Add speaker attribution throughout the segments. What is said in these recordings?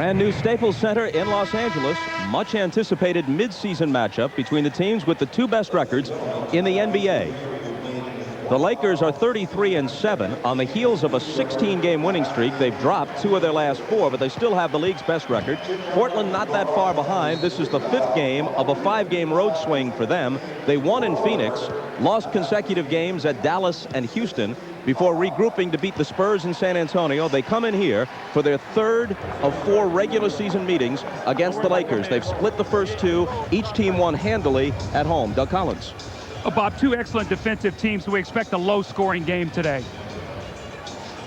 Speaker 1: Brand new Staples Center in Los Angeles. Much anticipated midseason matchup between the teams with the two best records in the NBA. The Lakers are 33-7 on the heels of a 16-game winning streak. They've dropped 2 of their last 4, but they still have the league's best record. Portland not that far behind. This is the 5th game of a 5-game road swing for them. They won in Phoenix, lost consecutive games at Dallas and Houston before regrouping to beat the Spurs in San Antonio. They come in here for their 3rd of 4 regular season meetings against the Lakers. They've split the first 2. Each team won handily at home. Doug Collins.
Speaker 2: Bob, 2 excellent defensive teams, so we expect a low-scoring game today.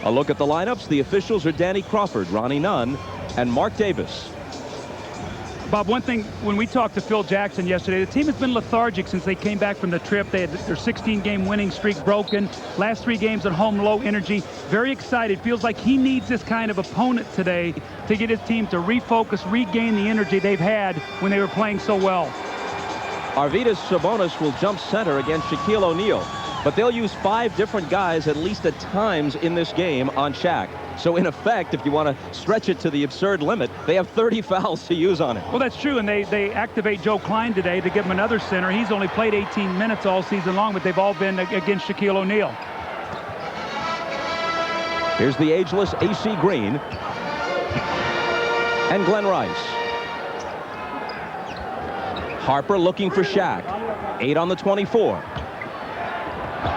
Speaker 1: A look at the lineups. The officials are Danny Crawford, Ronnie Nunn, and Mark Davis.
Speaker 2: Bob, one thing, when we talked to Phil Jackson yesterday, the team has been lethargic since they came back from the trip. They had their 16-game winning streak broken. Last 3 games at home, low energy. Very excited. Feels like he needs this kind of opponent today to get his team to refocus, regain the energy they've had when they were playing so well.
Speaker 1: Arvydas Sabonis will jump center against Shaquille O'Neal, but they'll use 5 different guys at least at times in this game on Shaq. So in effect, if you want to stretch it to the absurd limit, they have 30 fouls to use on it.
Speaker 2: Well, that's true, and they activate Joe Klein today to give him another center. He's only played 18 minutes all season long, but they've all been against Shaquille O'Neal.
Speaker 1: Here's the ageless A.C. Green and Glenn Rice. Harper looking for Shaq. 8 on the 24.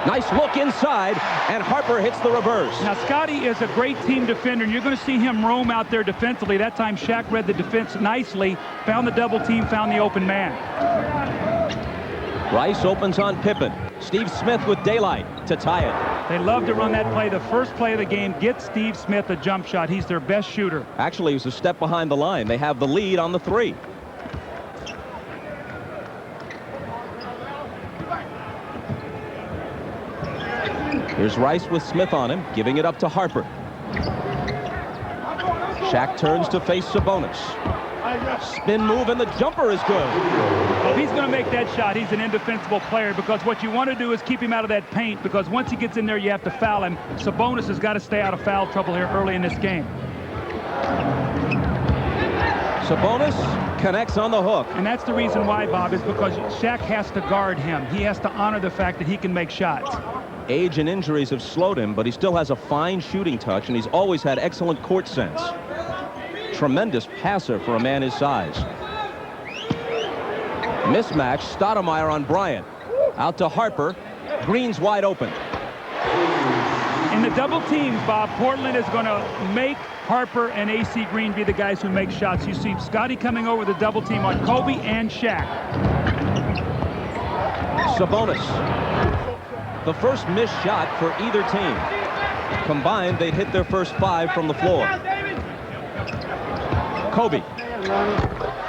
Speaker 1: Nice look inside, and Harper hits the reverse.
Speaker 2: Now, Scotty is a great team defender, and you're going to see him roam out there defensively. That time, Shaq read the defense nicely, found the double team, found the open man.
Speaker 1: Rice opens on Pippen. Steve Smith with daylight to tie it.
Speaker 2: They love to run that play. The first play of the game, get Steve Smith a jump shot. He's their best shooter.
Speaker 1: Actually, he was a step behind the line. They have the lead on the 3. Here's Rice with Smith on him, giving it up to Harper. Shaq turns to face Sabonis. Spin move, and the jumper is good.
Speaker 2: Well, if he's going to make that shot, he's an indefensible player, because what you want to do is keep him out of that paint, because once he gets in there, you have to foul him. Sabonis has got to stay out of foul trouble here early in this game.
Speaker 1: Sabonis connects on the hook.
Speaker 2: And that's the reason why, Bob, is because Shaq has to guard him. He has to honor the fact that he can make shots.
Speaker 1: Age and injuries have slowed him, but he still has a fine shooting touch, and he's always had excellent court sense. Tremendous passer for a man his size. Mismatch, Stoudemire on Bryant. Out to Harper. Green's wide open.
Speaker 2: In the double teams, Bob, Portland is going to make Harper and A.C. Green be the guys who make shots. You see Scotty coming over the double team on Kobe and Shaq.
Speaker 1: Sabonis. The first missed shot for either team. Combined, they'd hit their first 5 from the floor. Kobe.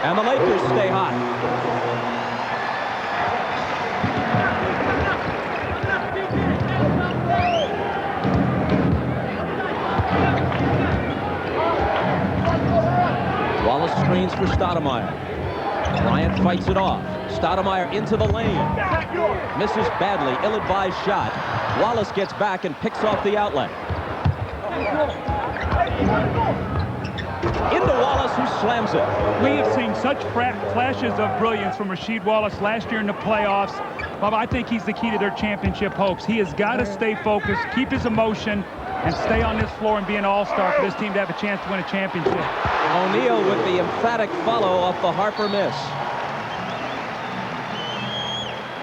Speaker 1: And the Lakers stay hot. Wallace screens for Stoudemire. Bryant fights it off. Stoudemire into the lane. Misses badly, ill-advised shot. Wallace gets back and picks off the outlet. Into Wallace, who slams it.
Speaker 2: We have seen such flashes of brilliance from Rasheed Wallace last year in the playoffs. Bob, I think he's the key to their championship hopes. He has got to stay focused, keep his emotion, and stay on this floor and be an all-star for this team to have a chance to win a championship.
Speaker 1: O'Neal with the emphatic follow off the Harper miss.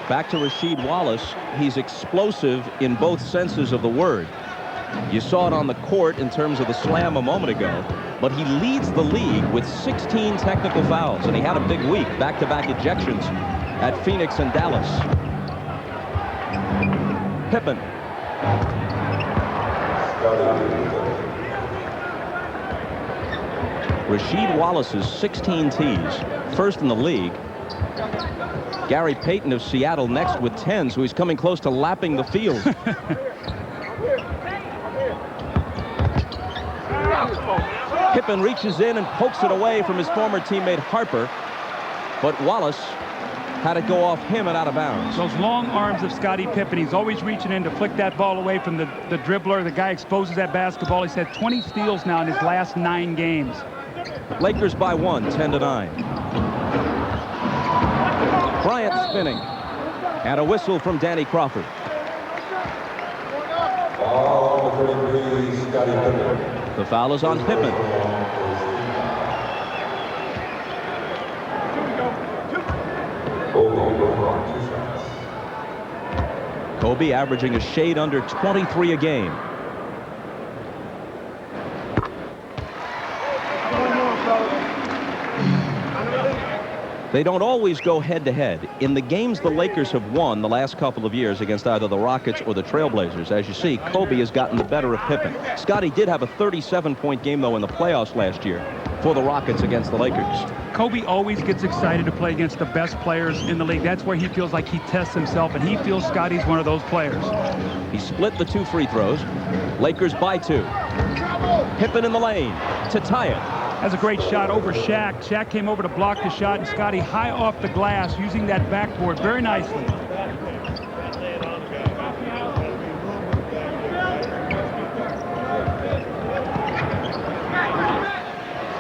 Speaker 1: Back to Rasheed Wallace. He's explosive in both senses of the word. You saw it on the court in terms of the slam a moment ago, but he leads the league with 16 technical fouls, and he had a big week, back-to-back ejections at Phoenix and Dallas. Pippen. Rasheed Wallace's 16 tees, first in the league. Gary Payton of Seattle next with 10, so he's coming close to lapping the field. Pippen reaches in and pokes it away from his former teammate Harper, but Wallace had it go off him and out of bounds.
Speaker 2: Those long arms of Scottie Pippen. He's always reaching in to flick that ball away from the dribbler. The guy exposes that basketball. He's had 20 steals now in his last 9 games.
Speaker 1: Lakers by 1, 10-9. Bryant spinning. And a whistle from Danny Crawford. The foul is on Pippen. Kobe averaging a shade under 23 a game. They don't always go head-to-head. In the games the Lakers have won the last couple of years against either the Rockets or the Trailblazers, as you see, Kobe has gotten the better of Pippen. Scottie did have a 37-point game, though, in the playoffs last year for the Rockets against the Lakers.
Speaker 2: Kobe always gets excited to play against the best players in the league. That's where he feels like he tests himself, and he feels Scottie's one of those players.
Speaker 1: He split the 2 free throws. Lakers by 2. Pippen in the lane to tie it.
Speaker 2: That's a great shot over Shaq. Shaq came over to block the shot, and Scottie high off the glass using that backboard very nicely.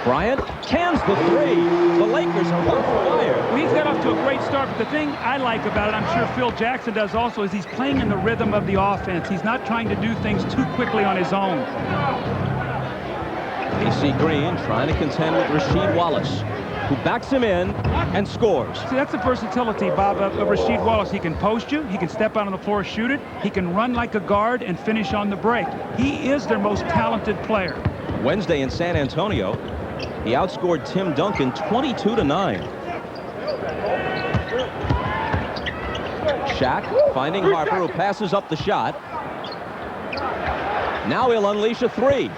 Speaker 1: Bryant cans the 3. The Lakers are on fire.
Speaker 2: Well, he's got off to a great start, but the thing I like about it, I'm sure Phil Jackson does also, is he's playing in the rhythm of the offense. He's not trying to do things too quickly on his own.
Speaker 1: AC Green trying to contend with Rasheed Wallace, who backs him in and scores.
Speaker 2: See, that's the versatility, Bob, of Rasheed Wallace. He can post you, he can step out on the floor, shoot it, he can run like a guard and finish on the break. He is their most talented player.
Speaker 1: Wednesday in San Antonio, he outscored Tim Duncan 22-9. Shaq finding Harper, who passes up the shot. Now he'll unleash a 3.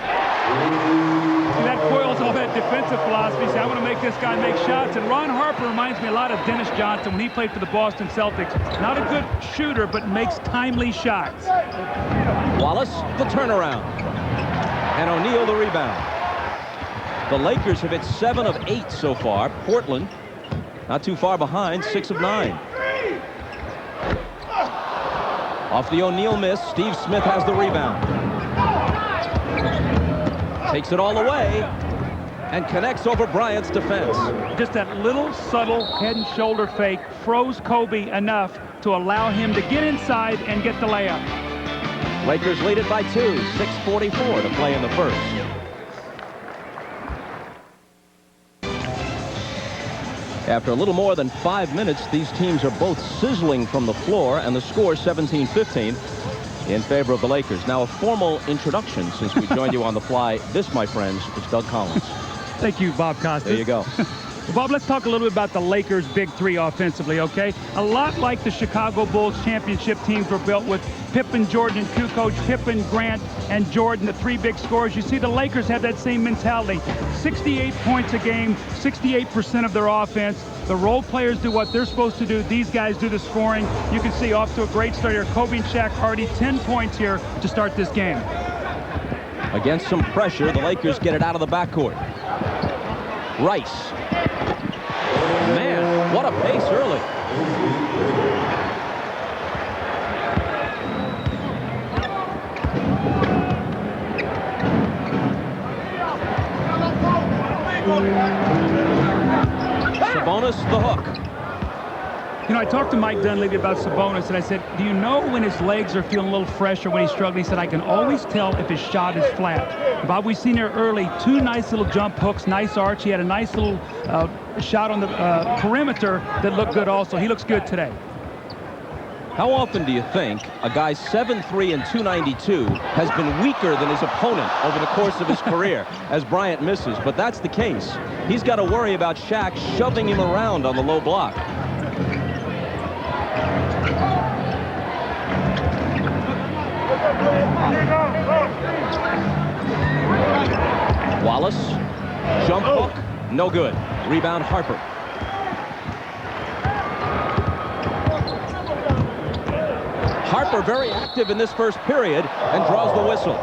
Speaker 2: See, that foils all that defensive philosophy. See, I want to make this guy make shots. And Ron Harper reminds me a lot of Dennis Johnson when he played for the Boston Celtics. Not a good shooter, but makes timely shots.
Speaker 1: Wallace, the turnaround. And O'Neal, the rebound. The Lakers have hit 7 of 8 so far. Portland, not too far behind, 6 of 9. Off the O'Neal miss, Steve Smith has the rebound. Takes it all away and connects over Bryant's defense.
Speaker 2: Just that little subtle head and shoulder fake froze Kobe enough to allow him to get inside and get the layup.
Speaker 1: Lakers lead it by 2, 6:44 to play in the first. After a little more than 5 minutes, these teams are both sizzling from the floor, and the score 17-15 in favor of the Lakers. Now a formal introduction, since we joined you on the fly. This, my friends, is Doug Collins.
Speaker 2: Thank you, Bob Costas.
Speaker 1: There you go.
Speaker 2: Bob, let's talk a little bit about the Lakers' big 3 offensively, okay? A lot like the Chicago Bulls championship teams were built with Pippen, Jordan, and Kukoc, Pippen, Grant, and Jordan, the 3 big scorers. You see the Lakers have that same mentality. 68 points a game, 68% of their offense. The role players do what they're supposed to do. These guys do the scoring. You can see off to a great start here. Kobe and Shaq already 10 points here to start this game.
Speaker 1: Against some pressure, the Lakers get it out of the backcourt. Rice. Man, what a pace early. Sabonis, the hook.
Speaker 2: You know, I talked to Mike Dunleavy about Sabonis, and I said, do you know when his legs are feeling a little fresh or when he's struggling? He said, I can always tell if his shot is flat. Bob, we've seen there early 2 nice little jump hooks, nice arch. He had a nice little shot on the perimeter that looked good also. He looks good today.
Speaker 1: How often do you think a guy 7'3" and 292 has been weaker than his opponent over the course of his career as Bryant misses? But that's the case. He's got to worry about Shaq shoving him around on the low block. Wallace, jump hook, no good. Rebound Harper. Harper very active in this first period and draws the whistle.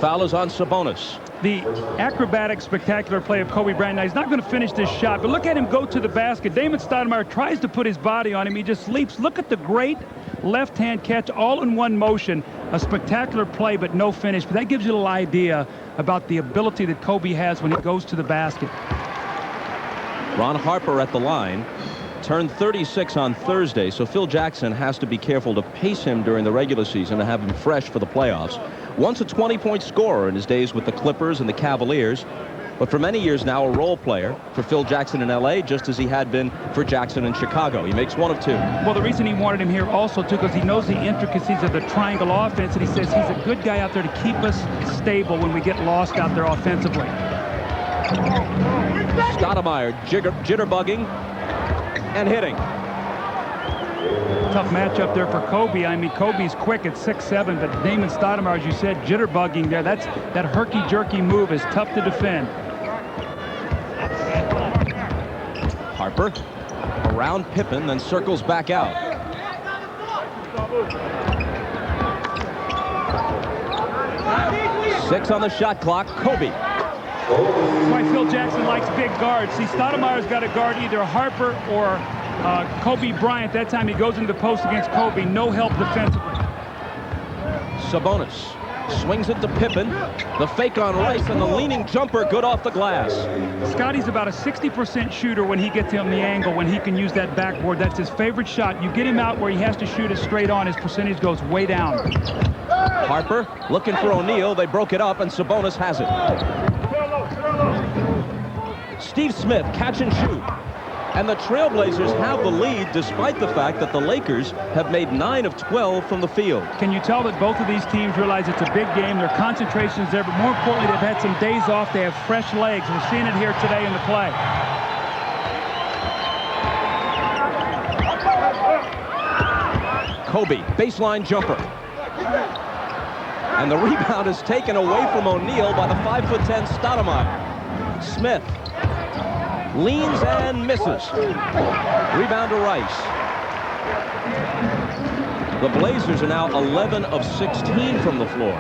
Speaker 1: Foul is on Sabonis.
Speaker 2: The acrobatic, spectacular play of Kobe Bryant. Now, he's not going to finish this shot, but look at him go to the basket. Damon Stoudemire tries to put his body on him. He just leaps. Look at the great left-hand catch, all in one motion. A spectacular play, but no finish. But that gives you a little idea about the ability that Kobe has when he goes to the basket.
Speaker 1: Ron Harper at the line. Turned 36 on Thursday, so Phil Jackson has to be careful to pace him during the regular season to have him fresh for the playoffs. Once a 20-point scorer in his days with the Clippers and the Cavaliers, but for many years now a role player for Phil Jackson in L.A., just as he had been for Jackson in Chicago. He makes one of two.
Speaker 2: Well, the reason he wanted him here also, too, because he knows the intricacies of the triangle offense, and he says he's a good guy out there to keep us stable when we get lost out there offensively.
Speaker 1: Stoudemire jitterbugging and hitting.
Speaker 2: Tough matchup there for Kobe. I mean, Kobe's quick at 6'7", but Damon Stoudemire, as you said, jitterbugging there. That herky-jerky move is tough to defend.
Speaker 1: Harper around Pippen, then circles back out. Six on the shot clock. Kobe.
Speaker 2: That's why Phil Jackson likes big guards. See, Stoudemire's got to guard either Harper or Kobe Bryant. That time he goes into the post against Kobe. No help defensively.
Speaker 1: Sabonis swings it to Pippen. The fake on Rice and the leaning jumper good off the glass.
Speaker 2: Scotty's about a 60% shooter when he gets on the angle, when he can use that backboard. That's his favorite shot. You get him out where he has to shoot it straight on, his percentage goes way down.
Speaker 1: Harper looking for O'Neal. They broke it up and Sabonis has it. Steve Smith catch and shoot. And the Trailblazers have the lead despite the fact that the Lakers have made 9 of 12 from the field.
Speaker 2: Can you tell that both of these teams realize it's a big game? Their concentration's there, but more importantly, they've had some days off. They have fresh legs. We're seeing it here today in the play.
Speaker 1: Kobe, baseline jumper. And the rebound is taken away from O'Neal by the 5'10" Stoudemire. Smith leans and misses. Rebound to Rice. The Blazers are now 11 of 16 from the floor.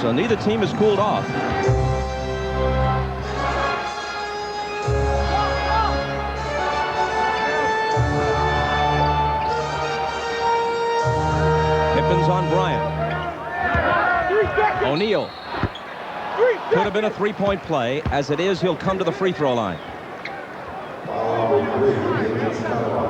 Speaker 1: So neither team has cooled off. Pippen's on Bryant. O'Neal. Could have been a three-point play. As it is, he'll come to the free throw line.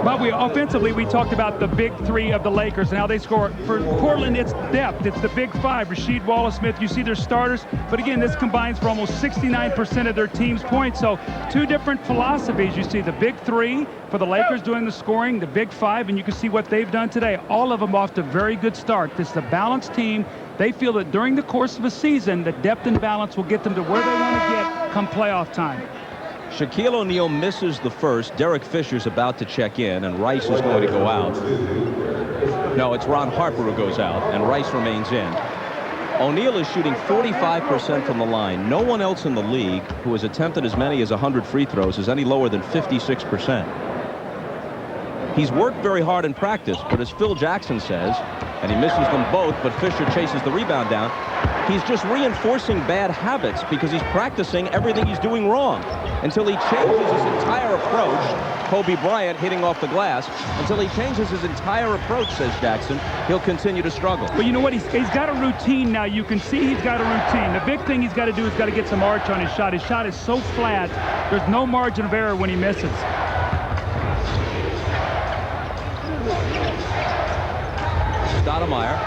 Speaker 2: But offensively, we talked about the big three of the Lakers and how they score. For Portland, it's depth. It's the big five. Rasheed Wallace-Smith, you see their starters. But again, this combines for almost 69% of their team's points. So two different philosophies. You see the big three for the Lakers doing the scoring, the big five, and you can see what they've done today. All of them off to a very good start. This is a balanced team. They feel that during the course of a season, the depth and balance will get them to where they want to get come playoff time.
Speaker 1: Shaquille O'Neal misses the first. Derek Fisher's about to check in, and Rice is going to go out. No, it's Ron Harper who goes out, and Rice remains in. O'Neal is shooting 45% from the line. No one else in the league who has attempted as many as 100 free throws is any lower than 56%. He's worked very hard in practice, but as Phil Jackson says, and he misses them both, but Fisher chases the rebound down, he's just reinforcing bad habits because he's practicing everything he's doing wrong until he changes his entire approach. Kobe Bryant hitting off the glass. Until he changes his entire approach, says Jackson, he'll continue to struggle.
Speaker 2: But you know what? He's got a routine now. You can see he's got a routine. The big thing he's got to do is got to get some arch on his shot. His shot is so flat, there's no margin of error when he misses.
Speaker 1: Stoudemire,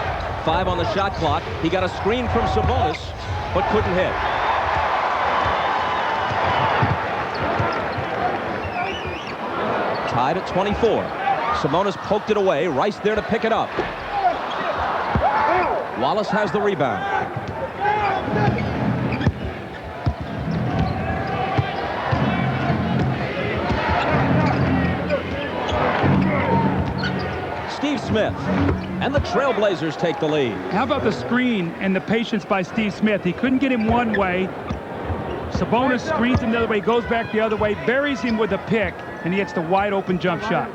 Speaker 1: 5 on the shot clock. He got a screen from Sabonis, but couldn't hit. Tied at 24. Sabonis poked it away. Rice there to pick it up. Wallace has the rebound. Steve Smith, and the Trailblazers take the lead.
Speaker 2: How about the screen and the patience by Steve Smith? He couldn't get him one way. Sabonis screens him the other way, goes back the other way, buries him with a pick, and he hits the wide open jump shot.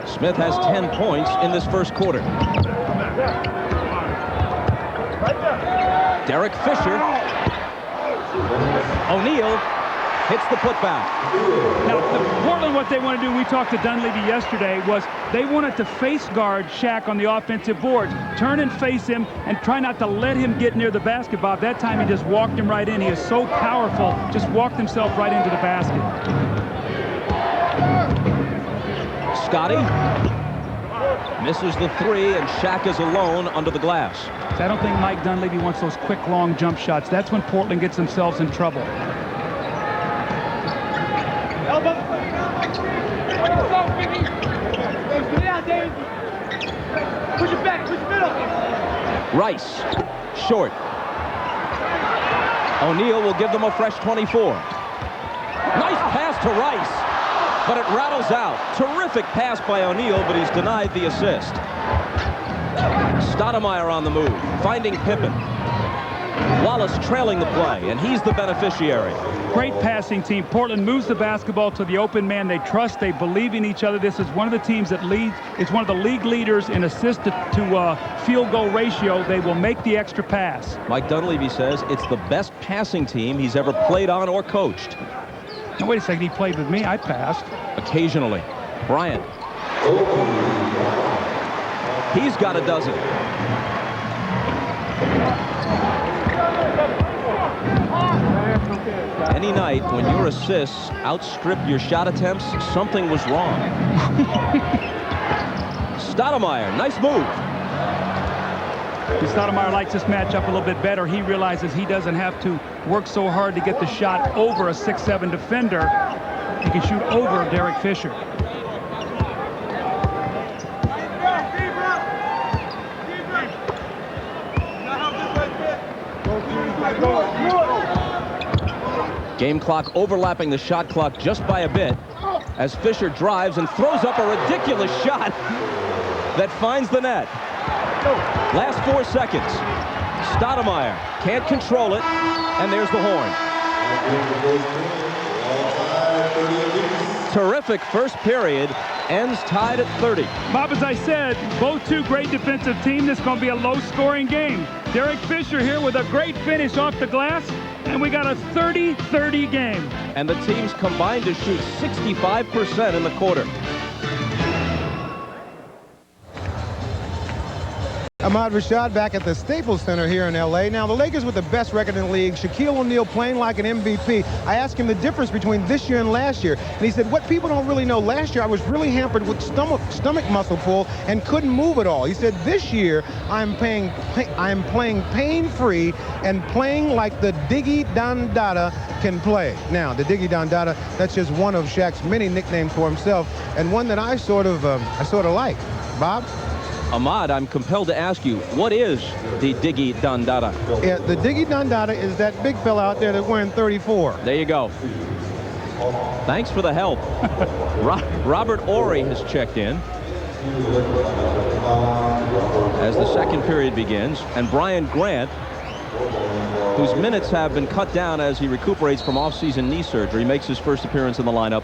Speaker 1: Smith has 10 points in this first quarter. Derek Fisher. O'Neal hits the putback.
Speaker 2: Now, Portland, what they want to do, we talked to Dunleavy yesterday, was they wanted to face guard Shaq on the offensive boards. Turn and face him and try not to let him get near the basketball. That time he just walked him right in. He is so powerful, just walked himself right into the basket.
Speaker 1: Scotty misses the three, and Shaq is alone under the glass.
Speaker 2: So I don't think Mike Dunleavy wants those quick, long jump shots. That's when Portland gets themselves in trouble.
Speaker 3: Push it back, push it middle.
Speaker 1: Rice, short. O'Neal will give them a fresh 24. Nice pass to Rice, but it rattles out. Terrific pass by O'Neal, but he's denied the assist. Stoudemire on the move, finding Pippen. Wallace trailing the play, and he's the beneficiary.
Speaker 2: Great passing team. Portland moves the basketball to the open man. They trust, they believe in each other. This is one of the teams that leads. It's one of the league leaders in assist to field goal ratio. They will make the extra pass.
Speaker 1: Mike Dunleavy says it's the best passing team he's ever played on or coached.
Speaker 2: Now, wait a second. He played with me. I passed.
Speaker 1: Occasionally. Bryant. He's got a dozen. Any night when your assists outstrip your shot attempts, something was wrong. Stoudemire, nice move.
Speaker 2: Stoudemire likes this matchup a little bit better. He realizes he doesn't have to work so hard to get the shot over a 6'7" defender. He can shoot over Derek Fisher.
Speaker 1: Game clock overlapping the shot clock just by a bit as Fisher drives and throws up a ridiculous shot that finds the net. Last 4 seconds. Stoudemire can't control it, and there's the horn. Terrific first period, ends tied at 30.
Speaker 2: Bob, as I said, both two great defensive teams. This is going to be a low-scoring game. Derek Fisher here with a great finish off the glass, and we got a 30-30 game.
Speaker 1: And the teams combined to shoot 65% in the quarter.
Speaker 4: Ahmad Rashad back at the Staples Center here in L.A. Now, the Lakers with the best record in the league, Shaquille O'Neal playing like an MVP. I asked him the difference between this year and last year, and he said, what people don't really know, last year I was really hampered with stomach muscle pull and couldn't move at all. He said, this year I'm playing pain-free and playing like the Diggy Dondada can play. Now, the Diggy Dondada, that's just one of Shaq's many nicknames for himself, and one that I sort of like. Bob?
Speaker 1: Ahmad, I'm compelled to ask you, what is the Diggy Dondada?
Speaker 4: Yeah, the Diggy Dondada is that big fella out there that's wearing 34.
Speaker 1: There you go. Thanks for the help. Robert Ory has checked in as the second period begins, and Brian Grant, whose minutes have been cut down as he recuperates from off-season knee surgery, makes his first appearance in the lineup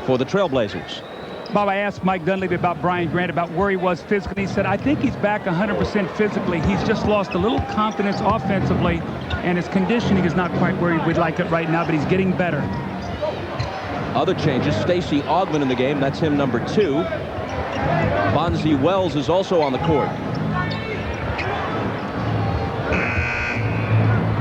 Speaker 1: for the Trailblazers.
Speaker 2: Bob, I asked Mike Dunleavy about Brian Grant, about where he was physically. He said, I think he's back 100% physically. He's just lost a little confidence offensively, and his conditioning is not quite where he would like it right now, but he's getting better.
Speaker 1: Other changes, Stacey Augmon in the game. That's him, number 2. Bonzi Wells is also on the court.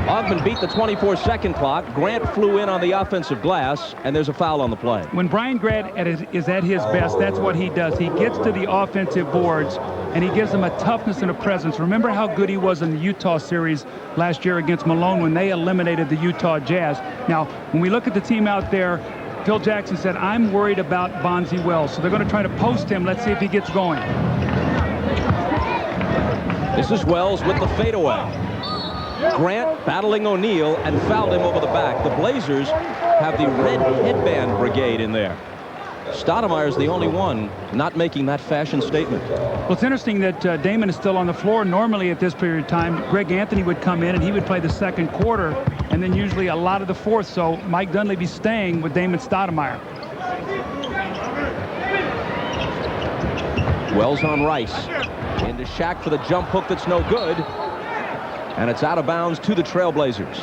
Speaker 1: Augmon beat the 24-second clock. Grant flew in on the offensive glass, and there's a foul on the play.
Speaker 2: When Brian Grant is at his best, that's what he does. He gets to the offensive boards, and he gives them a toughness and a presence. Remember how good he was in the Utah series last year against Malone when they eliminated the Utah Jazz. Now, when we look at the team out there, Phil Jackson said, I'm worried about Bonzi Wells. So they're going to try to post him. Let's see if he gets going.
Speaker 1: This is Wells with the fadeaway. Grant battling O'Neal and fouled him over the back. The Blazers have the red headband brigade in there. Stoudemire is the only one not making that fashion statement.
Speaker 2: Well, it's interesting that Damon is still on the floor. Normally at this period of time, Greg Anthony would come in and he would play the second quarter and then usually a lot of the fourth. So Mike Dunleavy's staying with Damon Stoudemire.
Speaker 1: Wells on Rice. Into Shaq for the jump hook that's no good. And it's out of bounds to the Trailblazers.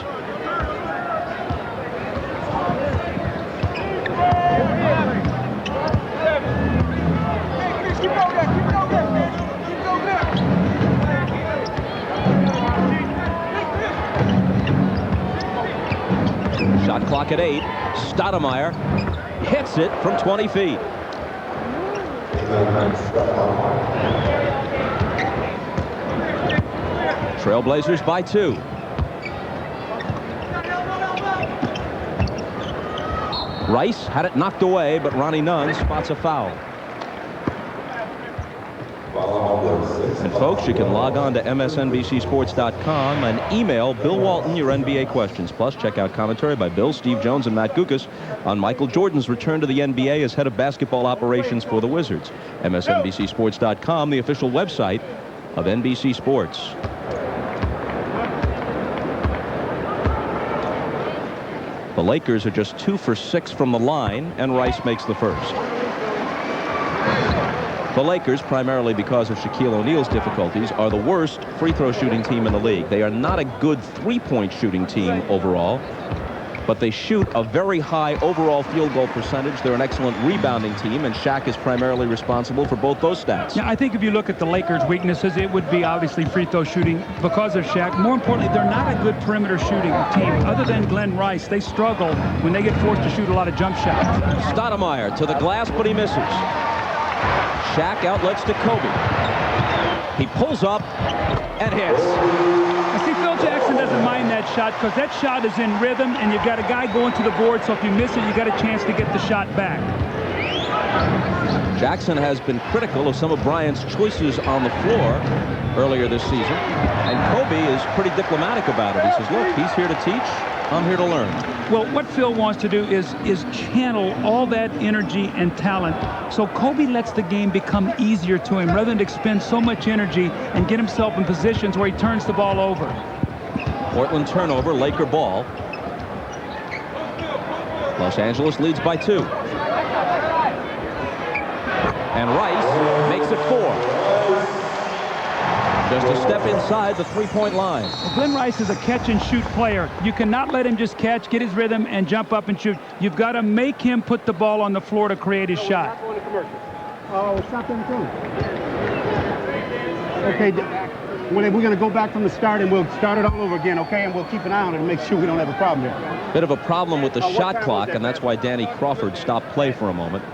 Speaker 1: Shot clock at 8. Stoudemire hits it from 20 feet. Trailblazers by 2. Rice had it knocked away, but Ronnie Nunn spots a foul. And folks, you can log on to msnbcsports.com and email Bill Walton your NBA questions. Plus, check out commentary by Bill, Steve Jones, and Matt Gukas on Michael Jordan's return to the NBA as head of basketball operations for the Wizards. msnbcsports.com, the official website of NBC Sports. The Lakers are just 2 for 6 from the line, and Rice makes the first. The Lakers, primarily because of Shaquille O'Neal's difficulties, are the worst free throw shooting team in the league. They are not a good three-point shooting team overall, but they shoot a very high overall field goal percentage. They're an excellent rebounding team, and Shaq is primarily responsible for both those stats.
Speaker 2: Yeah, I think if you look at the Lakers' weaknesses, it would be obviously free throw shooting because of Shaq. More importantly, they're not a good perimeter shooting team. Other than Glenn Rice, they struggle when they get forced to shoot a lot of jump shots.
Speaker 1: Stoudemire to the glass, but he misses. Shaq outlets to Kobe. He pulls up and hits.
Speaker 2: I see Phil Jackson doesn't mind that shot because that shot is in rhythm and you've got a guy going to the board, so if you miss it, you got a chance to get the shot back.
Speaker 1: Jackson has been critical of some of Bryant's choices on the floor earlier this season, and Kobe is pretty diplomatic about it. He says, look, he's here to teach, I'm here to learn.
Speaker 2: Well, what Phil wants to do is channel all that energy and talent, so Kobe lets the game become easier to him rather than expend so much energy and get himself in positions where he turns the ball over.
Speaker 1: Portland turnover, Laker ball. Los Angeles leads by 2. And Rice makes it 4. Just a step inside the three-point line.
Speaker 2: Well, Glenn Rice is a catch-and-shoot player. You cannot let him just catch, get his rhythm, and jump up and shoot. You've got to make him put the ball on the floor to create his shot.
Speaker 3: Oh, stop them too. Okay, we're going to go back from the start, and we'll start it all over again, okay? And we'll keep an eye on it and make sure we don't have a problem here.
Speaker 1: Bit of a problem with the shot clock, and that's why Danny Crawford stopped play for a moment.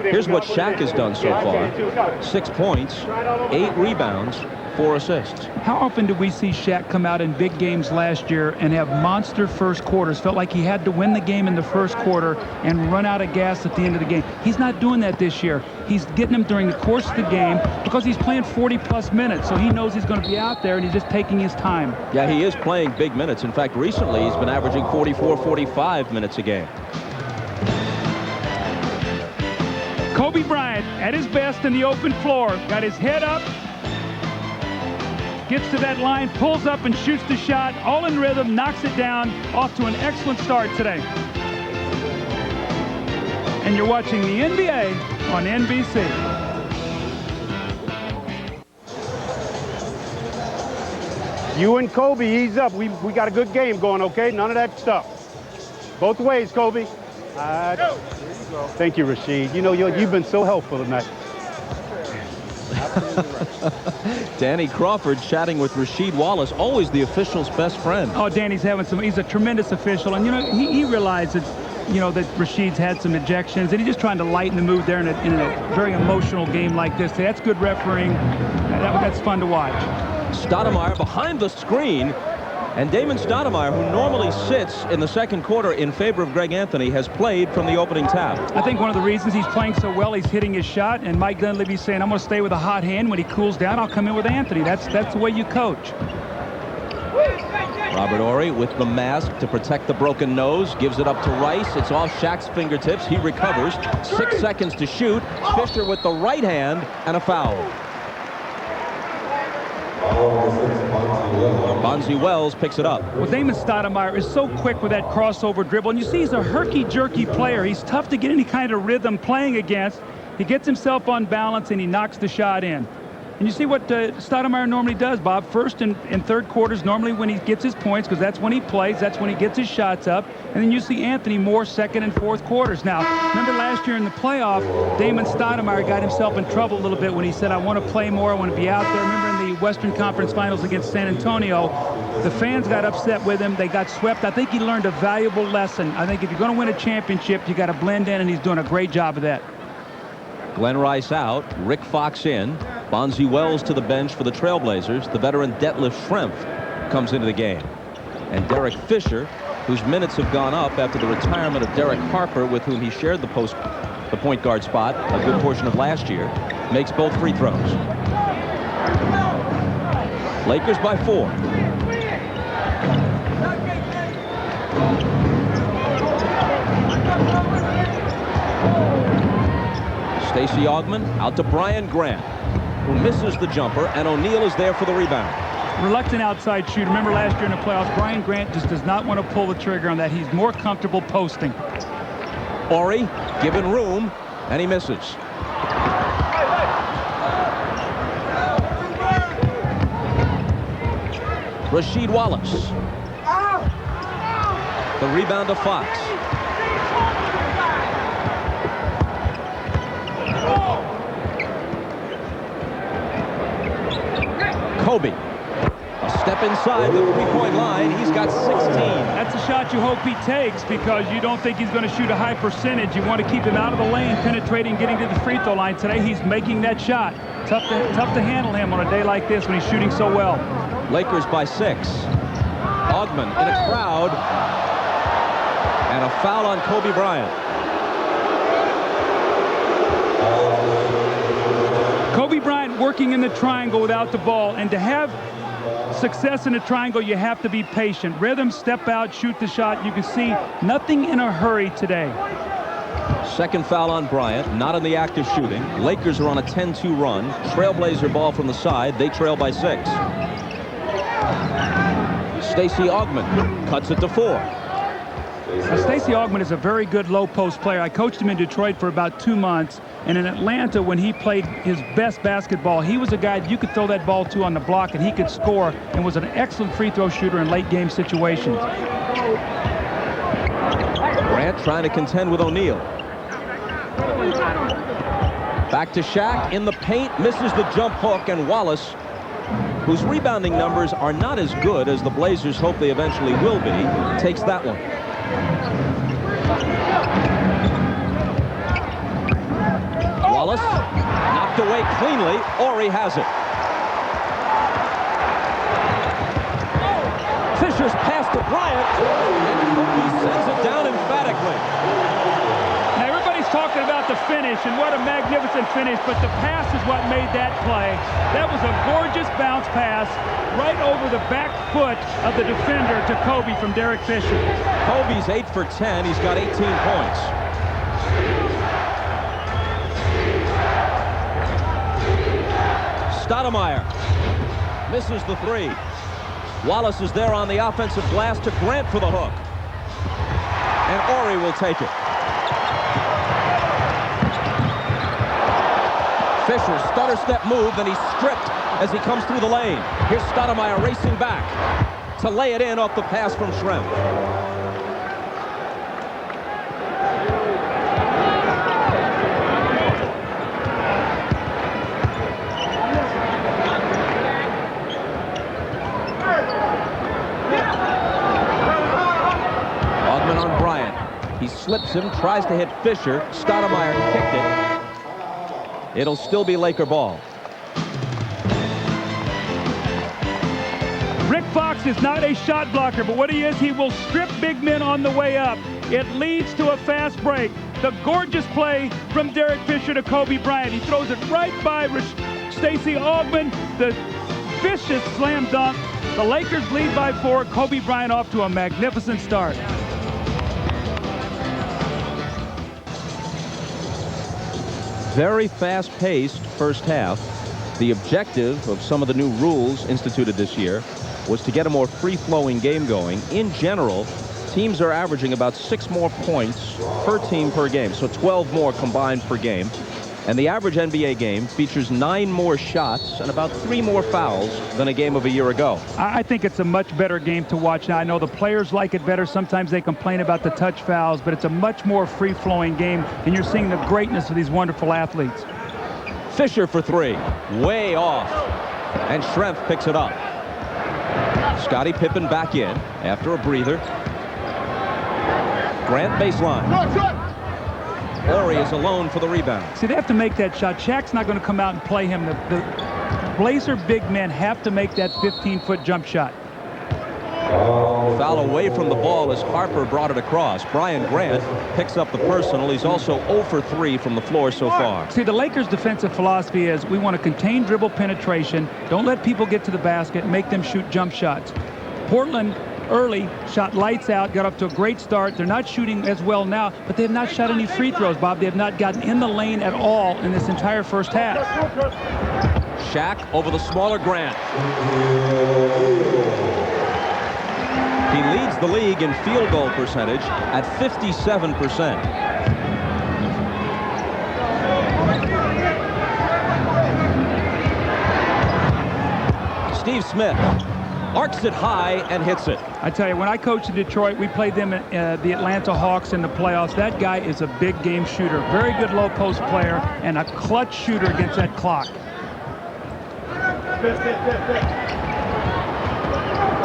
Speaker 1: Here's what Shaq has done so far. 6 points, 8 rebounds, 4 assists.
Speaker 2: How often did we see Shaq come out in big games last year and have monster first quarters? Felt like he had to win the game in the first quarter and run out of gas at the end of the game. He's not doing that this year. He's getting them during the course of the game because he's playing 40-plus minutes, so he knows he's going to be out there, and he's just taking his time.
Speaker 1: Yeah, he is playing big minutes. In fact, recently he's been averaging 44, 45 minutes a game.
Speaker 2: Kobe Bryant at his best in the open floor. Got his head up. Gets to that line, pulls up and shoots the shot. All in rhythm, knocks it down. Off to an excellent start today. And you're watching the NBA on NBC.
Speaker 3: You and Kobe, ease up. We got a good game going, okay? None of that stuff. Both ways, Kobe. Thank you, Rasheed. You know, you've been so helpful tonight.
Speaker 1: Danny Crawford chatting with Rasheed Wallace, always the official's best friend.
Speaker 2: Oh, Danny's having he's a tremendous official. And, you know, he realizes, you know, that Rasheed's had some ejections, and he's just trying to lighten the mood there in a very emotional game like this. That's good refereeing. That's fun to watch.
Speaker 1: Stoudemire behind the screen. And Damon Stoudemire, who normally sits in the second quarter in favor of Greg Anthony, has played from the opening tap.
Speaker 2: I think one of the reasons he's playing so well, he's hitting his shot, and Mike Dunleavy's saying, I'm going to stay with a hot hand. When he cools down, I'll come in with Anthony. That's the way you coach.
Speaker 1: Robert Horry with the mask to protect the broken nose, gives it up to Rice. It's off Shaq's fingertips. He recovers. 6 seconds to shoot. Fisher with the right hand, and a foul. Bonzi Wells picks it up.
Speaker 2: Well, Damon Stoudemire is so quick with that crossover dribble, and you see he's a herky-jerky player. He's tough to get any kind of rhythm playing against. He gets himself on balance, and he knocks the shot in. And you see what Stoudemire normally does, Bob. First and third quarters, normally when he gets his points, because that's when he plays, that's when he gets his shots up. And then you see Anthony more second and fourth quarters. Now, remember last year in the playoff, Damon Stoudemire got himself in trouble a little bit when he said, I want to play more, I want to be out there. Remember in the Western Conference Finals against San Antonio, the fans got upset with him. They got swept. I think he learned a valuable lesson. I think if you're going to win a championship, you got to blend in, and he's doing a great job of that.
Speaker 1: Glenn Rice out, Rick Fox in, Bonzi Wells to the bench for the Trailblazers. The veteran Detlef Schrempf comes into the game. And Derek Fisher, whose minutes have gone up after the retirement of Derek Harper, with whom he shared the point guard spot a good portion of last year, makes both free throws. Lakers by 4. Stacey Augmon out to Brian Grant, who misses the jumper, and O'Neal is there for the rebound.
Speaker 2: Reluctant outside shooter. Remember last year in the playoffs, Brian Grant just does not want to pull the trigger on that. He's more comfortable posting.
Speaker 1: Horry given room, and he misses. Rasheed Wallace. The rebound to Fox. Kobe. A step inside the three-point line. He's got 16.
Speaker 2: That's a shot you hope he takes, because you don't think he's going to shoot a high percentage. You want to keep him out of the lane, penetrating, getting to the free throw line. Today he's making that shot. Tough to handle him on a day like this when he's shooting so well.
Speaker 1: Lakers by 6. Augmon in a crowd. And a foul on Kobe Bryant.
Speaker 2: Kobe Bryant working in the triangle without the ball, and to have success in the triangle, you have to be patient. Rhythm, step out, shoot the shot. You can see nothing in a hurry today.
Speaker 1: Second foul on Bryant, not in the act of shooting. Lakers are on a 10-2 run. Trailblazer ball from the side. They trail by 6. Stacey Augmon cuts it to 4.
Speaker 2: Stacey Augmon is a very good low-post player. I coached him in Detroit for about 2 months, and in Atlanta, when he played his best basketball, he was a guy that you could throw that ball to on the block, and he could score, and was an excellent free throw shooter in late-game situations.
Speaker 1: Grant trying to contend with O'Neal. Back to Shaq in the paint, misses the jump hook, and Wallace, whose rebounding numbers are not as good as the Blazers hope they eventually will be, takes that one. Wallace knocked away cleanly. Horry has it. Fisher's pass to Bryant, and Kobe sends it down emphatically.
Speaker 2: Now everybody's talking about the finish, and what a magnificent finish, but the pass is what made that play. That was a gorgeous bounce pass right over the back foot of the defender to Kobe from Derek Fisher.
Speaker 1: Kobe's 8 for 10. He's got 18 points. Stoudemire misses the 3. Wallace is there on the offensive glass to Grant for the hook. And Horry will take it. Fisher, stutter step move, and he's stripped as he comes through the lane. Here's Stoudemire racing back to lay it in off the pass from Schrempf. Augmon on Bryant. He slips him, tries to hit Fisher. Stoudemire kicked it. It'll still be Laker ball.
Speaker 2: Rick Fox is not a shot blocker, but what he is, he will strip big men on the way up. It leads to a fast break. The gorgeous play from Derek Fisher to Kobe Bryant. He throws it right by Stacey Augmon. The vicious slam dunk. The Lakers lead by 4. Kobe Bryant off to a magnificent start.
Speaker 1: Very fast-paced first half. The objective of some of the new rules instituted this year was to get a more free-flowing game going. In general, teams are averaging about 6 more points per team per game, so 12 more combined per game. And the average NBA game features 9 more shots and about 3 more fouls than a game of a year ago.
Speaker 2: I think it's a much better game to watch now. I know the players like it better. Sometimes they complain about the touch fouls, but it's a much more free-flowing game, and you're seeing the greatness of these wonderful athletes.
Speaker 1: Fisher for 3. Way off. And Schrempf picks it up. Scottie Pippen back in after a breather. Grant baseline. Horry is alone for the rebound.
Speaker 2: See, they have to make that shot. Shaq's not going to come out and play him. The Blazer big men have to make that 15-foot jump shot.
Speaker 1: Foul away from the ball as Harper brought it across. Brian Grant picks up the personal. He's also 0 for 3 from the floor so far.
Speaker 2: See, the Lakers' defensive philosophy is we want to contain dribble penetration. Don't let people get to the basket and make them shoot jump shots. Portland early shot lights out, got off to a great start. They're not shooting as well now, but they have not shot any free throws, Bob. They have not gotten in the lane at all in this entire first half.
Speaker 1: Shaq over the smaller Grant. He leads the league in field goal percentage at 57%. Steve Smith arcs it high and hits it.
Speaker 2: I tell you, when I coached in Detroit, we played them at the Atlanta Hawks in the playoffs. That guy is a big game shooter. Very good low post player and a clutch shooter against that clock.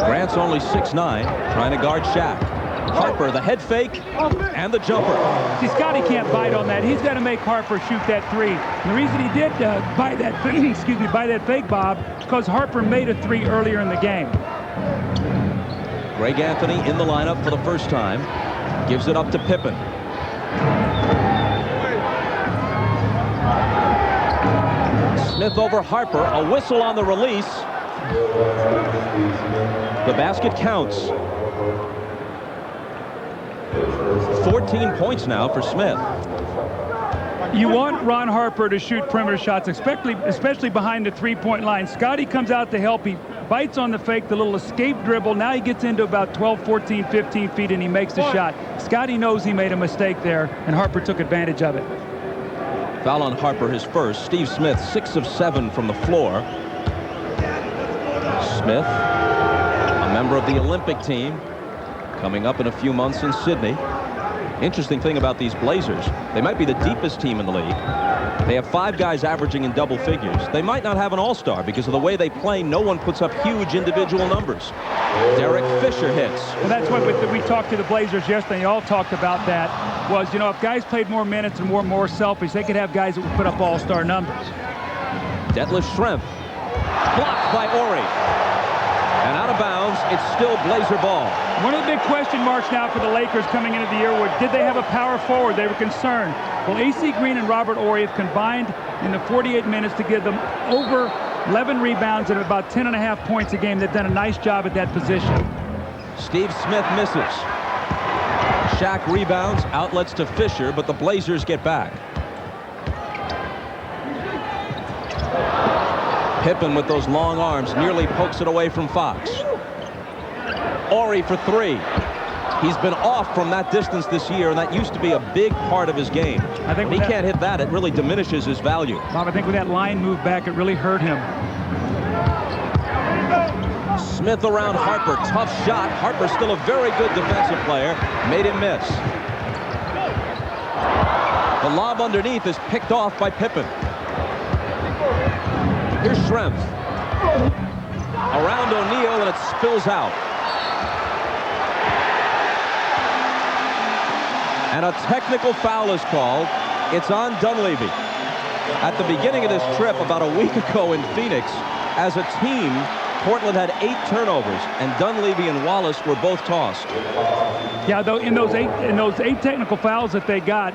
Speaker 1: Grant's only 6'9", trying to guard Shaq. Harper, the head fake, and the jumper.
Speaker 2: See, Scottie can't bite on that. He's got to make Harper shoot that 3. And the reason he did buy that fake, Bob, is because Harper made a 3 earlier in the game.
Speaker 1: Greg Anthony in the lineup for the first time. Gives it up to Pippen. Smith over Harper. A whistle on the release. The basket counts. 14 points now for Smith.
Speaker 2: You want Ron Harper to shoot perimeter shots, especially behind the three-point line. Scottie comes out to help. He bites on the fake, the little escape dribble. Now he gets into about 12, 14, 15 feet, and he makes the shot. Scottie knows he made a mistake there, and Harper took advantage of it.
Speaker 1: Foul on Harper, his first. Steve Smith, 6 of 7 from the floor. Smith, a member of the Olympic team, coming up in a few months in Sydney. Interesting thing about these Blazers, they might be the deepest team in the league. They have 5 guys averaging in double figures. They might not have an all-star because of the way they play. No one puts up huge individual numbers. Derek Fisher hits.
Speaker 2: Well, that's what we talked to the Blazers yesterday. They all talked about that. Was, you know, if guys played more minutes and were more selfish, they could have guys that would put up all-star numbers.
Speaker 1: Detlef Schrempf blocked by Horry. And out of bounds, it's still Blazer ball.
Speaker 2: One of the big question marks now for the Lakers coming into the year was, did they have a power forward? They were concerned. Well, A.C. Green and Robert Horry have combined in the 48 minutes to give them over 11 rebounds and about 10.5 points a game. They've done a nice job at that position.
Speaker 1: Steve Smith misses. Shaq rebounds, outlets to Fisher, but the Blazers get back. Pippen with those long arms nearly pokes it away from Fox. Horry for 3. He's been off from that distance this year, and that used to be a big part of his game.
Speaker 2: I think
Speaker 1: when he can't hit that, it really diminishes his value.
Speaker 2: Bob, I think with that line move back, it really hurt him.
Speaker 1: Smith around Harper. Tough shot. Harper still a very good defensive player. Made him miss. The lob underneath is picked off by Pippen. Here's Schrempf. Around O'Neal, and it spills out. And a technical foul is called. It's on Dunleavy. At the beginning of this trip, about a week ago in Phoenix, as a team, Portland had 8 turnovers, and Dunleavy and Wallace were both tossed.
Speaker 2: Yeah, though in those eight technical fouls that they got,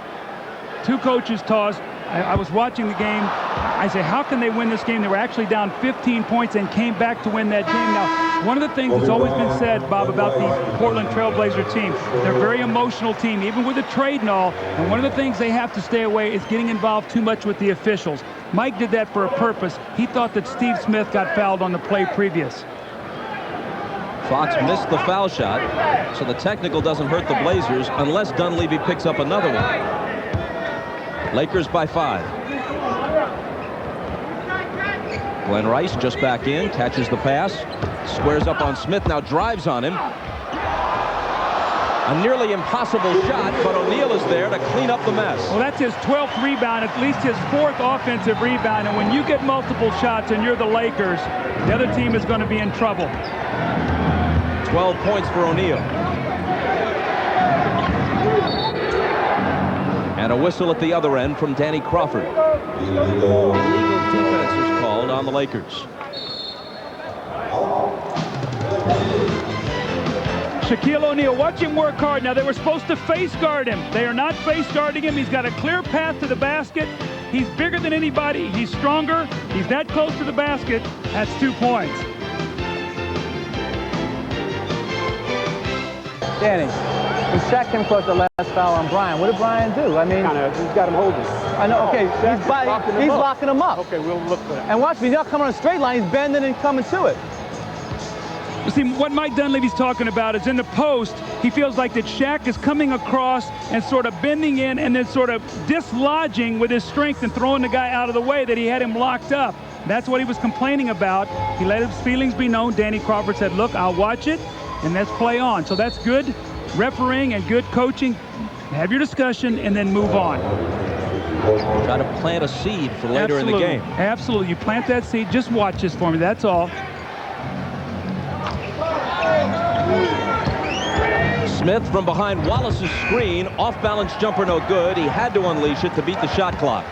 Speaker 2: 2 coaches tossed. I was watching the game. I say, how can they win this game? They were actually down 15 points and came back to win that game. Now, one of the things that's always been said, Bob, about the Portland Trailblazer team, they're a very emotional team, even with the trade and all. And one of the things they have to stay away is getting involved too much with the officials. Mike did that for a purpose. He thought that Steve Smith got fouled on the play previous.
Speaker 1: Fox missed the foul shot, so the technical doesn't hurt the Blazers unless Dunleavy picks up another one. Lakers by 5. Glenn Rice just back in, catches the pass, squares up on Smith, now drives on him. A nearly impossible shot, but O'Neal is there to clean up the mess.
Speaker 2: Well, that's his 12th rebound, at least his 4th offensive rebound. And when you get multiple shots and you're the Lakers, the other team is going to be in trouble.
Speaker 1: 12 points for O'Neal. And a whistle at the other end from Danny Crawford. Illegal defense is called on the Lakers.
Speaker 2: Shaquille O'Neal, watch him work hard. Now, they were supposed to face guard him. They are not face guarding him. He's got a clear path to the basket. He's bigger than anybody. He's stronger. He's that close to the basket. That's 2 points.
Speaker 5: Danny, when Shaq came across the last foul on Brian, what did Brian do? I mean,
Speaker 3: He's got him holding.
Speaker 5: I know, okay, he's locking him up.
Speaker 3: Okay, we'll look for that.
Speaker 5: And watch me, he's not coming on a straight line, he's bending and coming to it.
Speaker 2: You see, what Mike Dunleavy's talking about is in the post, he feels like that Shaq is coming across and sort of bending in and then sort of dislodging with his strength and throwing the guy out of the way, that he had him locked up. That's what he was complaining about. He let his feelings be known. Danny Crawford said, look, I'll watch it, and let's play on. So that's good refereeing and good coaching. Have your discussion and then move on.
Speaker 1: Try to plant a seed for later in the game.
Speaker 2: Absolutely. You plant that seed. Just watch this for me. That's all.
Speaker 1: Smith from behind Wallace's screen. Off-balance jumper, no good. He had to unleash it to beat the shot clock.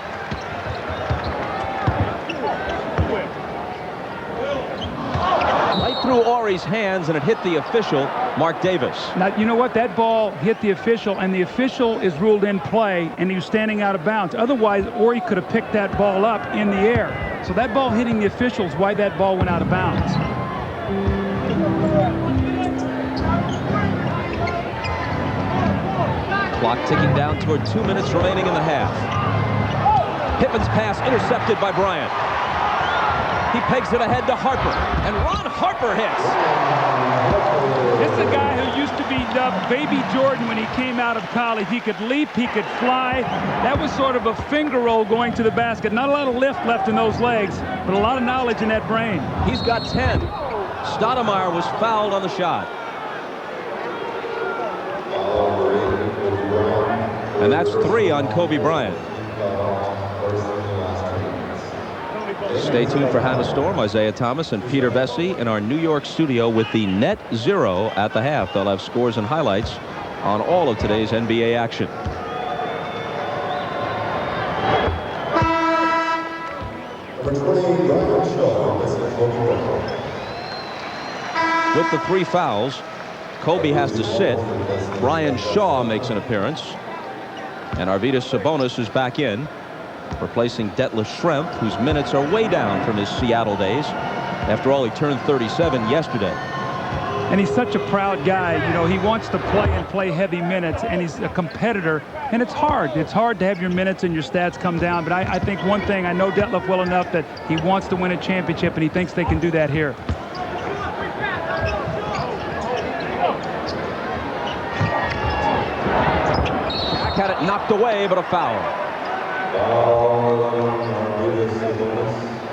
Speaker 1: Right through Ori's hands, and it hit the official, Mark Davis.
Speaker 2: Now, you know what? That ball hit the official, and the official is ruled in play, and he was standing out of bounds. Otherwise, Ori could have picked that ball up in the air. So that ball hitting the official is why that ball went out of bounds.
Speaker 1: Clock ticking down toward 2 minutes remaining in the half. Pippen's pass intercepted by Bryant. He pegs it ahead to Harper, and Ron Harper hits.
Speaker 2: This is a guy who used to be dubbed Baby Jordan when he came out of college. He could leap, he could fly. That was sort of a finger roll going to the basket. Not a lot of lift left in those legs, but a lot of knowledge in that brain.
Speaker 1: He's got 10. Stoudemire was fouled on the shot. And that's 3 on Kobe Bryant. Stay tuned for Hannah Storm, Isaiah Thomas, and Peter Bessie in our New York studio with the net 0 at the half. They'll have scores and highlights on all of today's NBA action. With the 3 fouls, Kobe has to sit. Brian Shaw makes an appearance. And Arvydas Sabonis is back in, replacing Detlef Schrempf, whose minutes are way down from his Seattle days. After all, he turned 37 yesterday.
Speaker 2: And he's such a proud guy. You know, he wants to play and play heavy minutes, and he's a competitor. And it's hard. It's hard to have your minutes and your stats come down. But I think one thing, I know Detlef well enough that he wants to win a championship, and he thinks they can do that here.
Speaker 1: Had it knocked away, but a foul.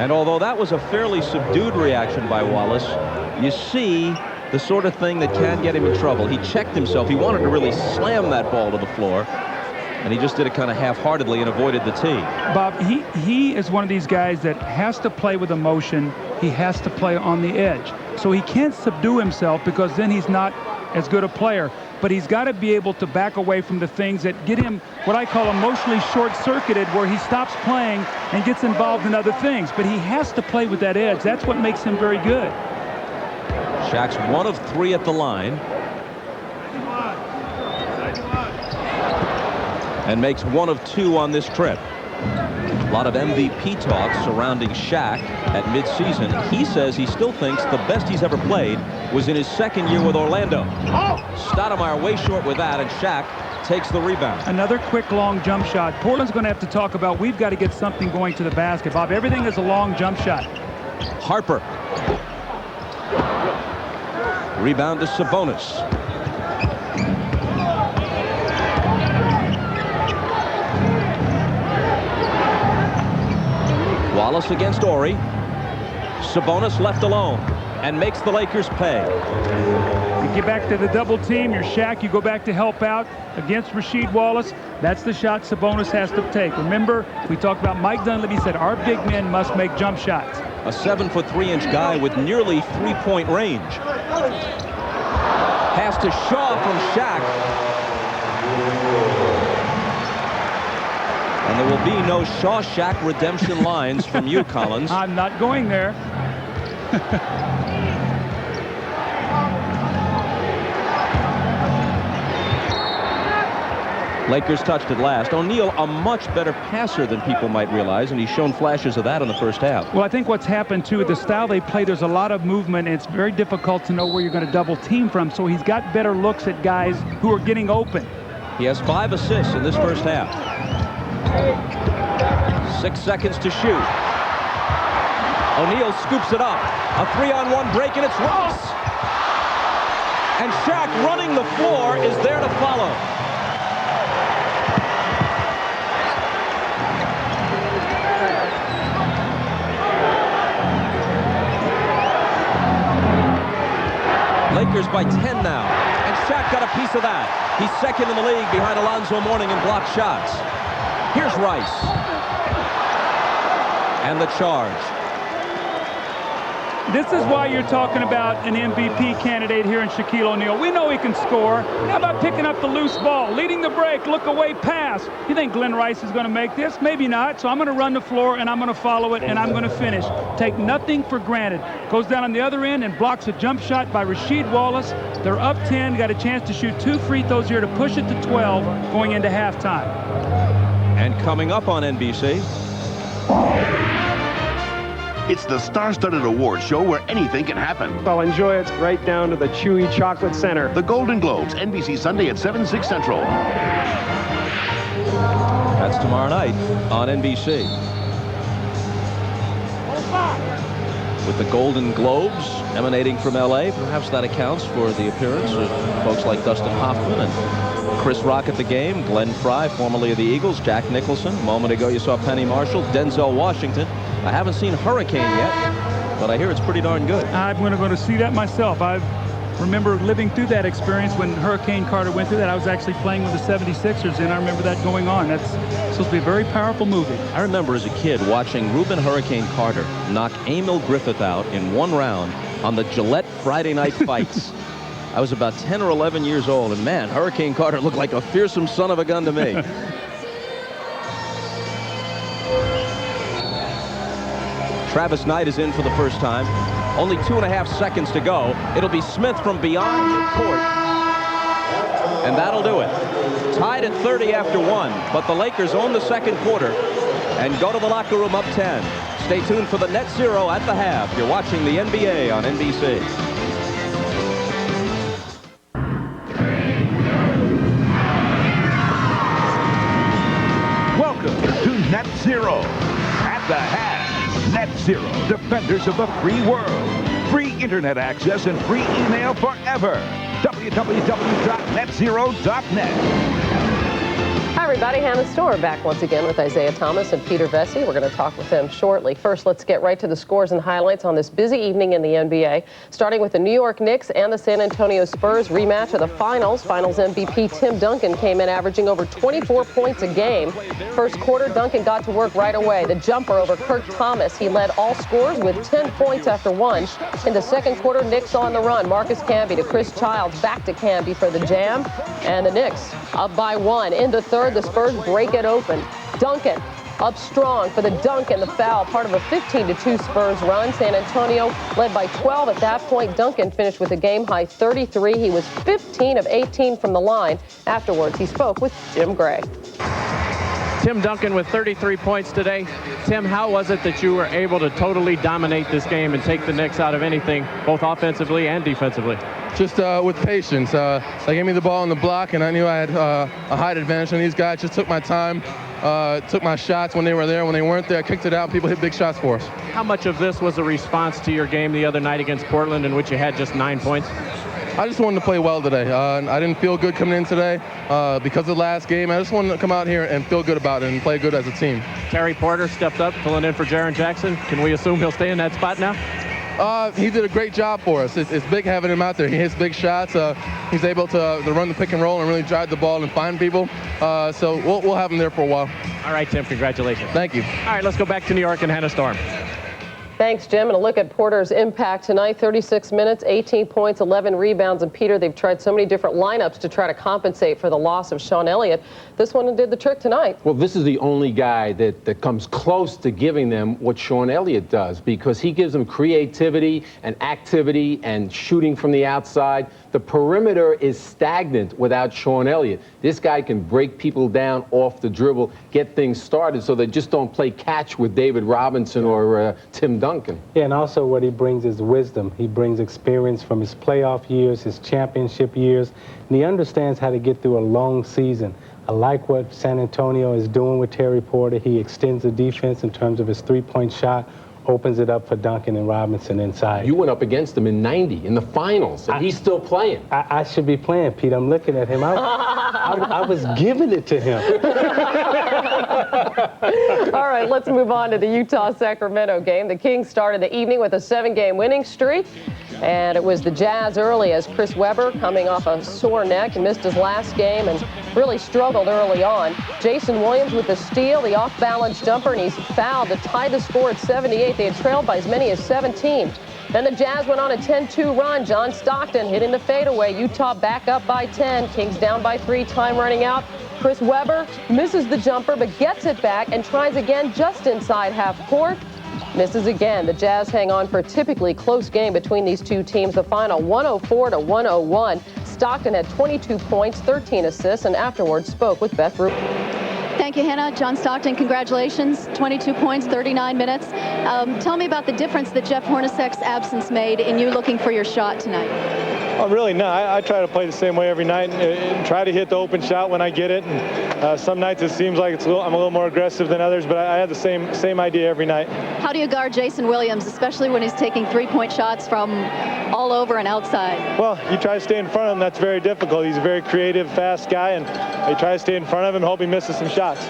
Speaker 1: And although that was a fairly subdued reaction by Wallace, you see the sort of thing that can get him in trouble. He checked himself. He wanted to really slam that ball to the floor, and he just did it kind of half-heartedly and avoided the tee.
Speaker 2: Bob, he is one of these guys that has to play with emotion. He has to play on the edge. So he can't subdue himself, because then he's not as good a player. But he's got to be able to back away from the things that get him what I call emotionally short-circuited, where he stops playing and gets involved in other things. But he has to play with that edge. That's what makes him very good.
Speaker 1: Shaq's 1 of 3 at the line. And makes 1 of 2 on this trip. A lot of MVP talk surrounding Shaq at midseason. He says he still thinks the best he's ever played was in his 2nd year with Orlando. Stoudemire way short with that, and Shaq takes the rebound.
Speaker 2: Another quick long jump shot. Portland's going to have to talk about, we've got to get something going to the basket. Bob, everything is a long jump shot.
Speaker 1: Harper. Rebound to Sabonis. Wallace against Ori. Sabonis left alone and makes the Lakers pay.
Speaker 2: You get back to the double team, you're Shaq, you go back to help out against Rasheed Wallace. That's the shot Sabonis has to take. Remember, we talked about Mike Dunleavy said our big men must make jump shots.
Speaker 1: A 7'3" guy with nearly three-point range. Pass to Shaw from Shaq. And there will be no Shaw-Shaq redemption lines from you, Collins.
Speaker 2: I'm not going there.
Speaker 1: Lakers touched it last. O'Neal, a much better passer than people might realize, and he's shown flashes of that in the first half.
Speaker 2: Well, I think what's happened, too, the style they play, there's a lot of movement, and it's very difficult to know where you're going to double team from, so he's got better looks at guys who are getting open.
Speaker 1: He has 5 assists in this first half. 6 seconds to shoot. O'Neal scoops it up. A 3-on-1 break, and it's Ross. And Shaq running the floor is there to follow. Lakers by 10 now, and Shaq got a piece of that. He's second in the league behind Alonzo Mourning in blocked shots. Here's Rice. And the charge.
Speaker 2: This is why you're talking about an MVP candidate here in Shaquille O'Neal. We know he can score. How about picking up the loose ball, leading the break, look away, pass? You think Glenn Rice is going to make this? Maybe not. So I'm going to run the floor, and I'm going to follow it, and I'm going to finish. Take nothing for granted. Goes down on the other end and blocks a jump shot by Rasheed Wallace. They're up 10, got a chance to shoot 2 free throws here to push it to 12 going into halftime.
Speaker 1: And coming up on NBC.
Speaker 6: It's the star-studded award show where anything can happen.
Speaker 3: I'll enjoy it right down to the chewy chocolate center.
Speaker 6: The Golden Globes, NBC Sunday at 7, 6 Central.
Speaker 1: That's tomorrow night on NBC. With the Golden Globes emanating from L.A., perhaps that accounts for the appearance of folks like Dustin Hoffman and Chris Rock at the game, Glenn Fry, formerly of the Eagles, Jack Nicholson. A moment ago you saw Penny Marshall, Denzel Washington. I haven't seen Hurricane yet, but I hear it's pretty darn good.
Speaker 2: I'm going to go to see that myself. I remember living through that experience when Hurricane Carter went through that. I was actually playing with the 76ers, and I remember that going on. That's supposed to be a very powerful movie.
Speaker 1: I remember as a kid watching Reuben Hurricane Carter knock Emil Griffith out in 1 round on the Gillette Friday Night Fights. I was about 10 or 11 years old, and man, Hurricane Carter looked like a fearsome son of a gun to me. Travis Knight is in for the first time. Only 2.5 seconds to go. It'll be Smith from beyond midcourt. And that'll do it. Tied at 30 after 1, but the Lakers own the second quarter and go to the locker room up 10. Stay tuned for the net zero at the half. You're watching the NBA on NBC.
Speaker 7: Welcome to Net Zero. At the half, Net Zero, defenders of the free world. Free internet access and free email forever. www.netzero.net.
Speaker 8: Hi, everybody. Hannah Storr back once again with Isaiah Thomas and Peter Vesey. We're going to talk with them shortly. First, let's get right to the scores and highlights on this busy evening in the NBA, starting with the New York Knicks and the San Antonio Spurs rematch of the Finals. Finals MVP Tim Duncan came in averaging over 24 points a game. First quarter, Duncan got to work right away. The jumper over Kirk Thomas. He led all scorers with 10 points after 1. In the second quarter, Knicks on the run. Marcus Camby to Chris Childs, back to Camby for the jam. And the Knicks up by 1. In the third, the Spurs break it open. Duncan up strong for the dunk and the foul, part of a 15-2 Spurs run. San Antonio led by 12 at that point. Duncan finished with a game-high 33. He was 15 of 18 from the line. Afterwards, he spoke with Jim Gray.
Speaker 9: Tim Duncan with 33 points today. Tim, how was it that you were able to totally dominate this game and take the Knicks out of anything, both offensively and defensively?
Speaker 10: Just with patience. They gave me the ball on the block, and I knew I had a height advantage on these guys. Just took my time, took my shots when they were there. When they weren't there, I kicked it out. People hit big shots for us.
Speaker 9: How much of this was a response to your game the other night against Portland, in which you had just 9 points?
Speaker 10: I just wanted to play well today. I didn't feel good coming in today because of the last game. I just wanted to come out here and feel good about it and play good as a team.
Speaker 9: Terry Porter stepped up, filling in for Jaren Jackson. Can we assume he'll stay in that spot now?
Speaker 10: He did a great job for us. It's big having him out there. He hits big shots. He's able to run the pick and roll and really drive the ball and find people. So we'll have him there for a while.
Speaker 9: All right, Tim, congratulations.
Speaker 10: Thank you.
Speaker 9: All right, let's go back to New York and Hannah Storm.
Speaker 8: Thanks, Jim. And a look at Porter's impact tonight. 36 minutes, 18 points, 11 rebounds. And Peter, they've tried so many different lineups to try to compensate for the loss of Sean Elliott. This one did the trick tonight.
Speaker 11: Well, this is the only guy that comes close to giving them what Sean Elliott does, because he gives them creativity and activity and shooting from the outside. The perimeter is stagnant without Sean Elliott. This guy can break people down off the dribble, get things started so they just don't play catch with David Robinson or Tim Duncan.
Speaker 12: Yeah, and also what he brings is wisdom. He brings experience from his playoff years, his championship years, and he understands how to get through a long season. I like what San Antonio is doing with Terry Porter. He extends the defense in terms of his three-point shot, opens it up for Duncan and Robinson inside.
Speaker 11: You went up against him in 90 in the finals, and he's still playing.
Speaker 12: I should be playing, Pete. I'm looking at him. I was giving it to him.
Speaker 8: All right, let's move on to the Utah-Sacramento game. The Kings started the evening with a 7-game winning streak. And it was the Jazz early as Chris Webber, coming off a sore neck, missed his last game and really struggled early on. Jason Williams with the steal, the off-balance jumper, and he's fouled to tie the score at 78. They had trailed by as many as 17. Then the Jazz went on a 10-2 run. John Stockton hitting the fadeaway. Utah back up by 10. Kings down by 3, time running out. Chris Webber misses the jumper but gets it back and tries again just inside half court. Misses again. The Jazz hang on for a typically close game between these two teams. The final 104-101. Stockton had 22 points, 13 assists, and afterwards spoke with Beth Rubin.
Speaker 13: Thank you, Hannah. John Stockton, congratulations. 22 points, 39 minutes. Tell me about the difference that Jeff Hornacek's absence made in you looking for your shot tonight.
Speaker 14: Well, really, no. I try to play the same way every night and try to hit the open shot when I get it. And some nights it seems like I'm a little more aggressive than others, but I have the same idea every night.
Speaker 13: How do you guard Jason Williams, especially when he's taking three-point shots from all over and outside?
Speaker 14: Well, you try to stay in front of him. That's very difficult. He's a very creative, fast guy, and you try to stay in front of him and hope he misses some shots.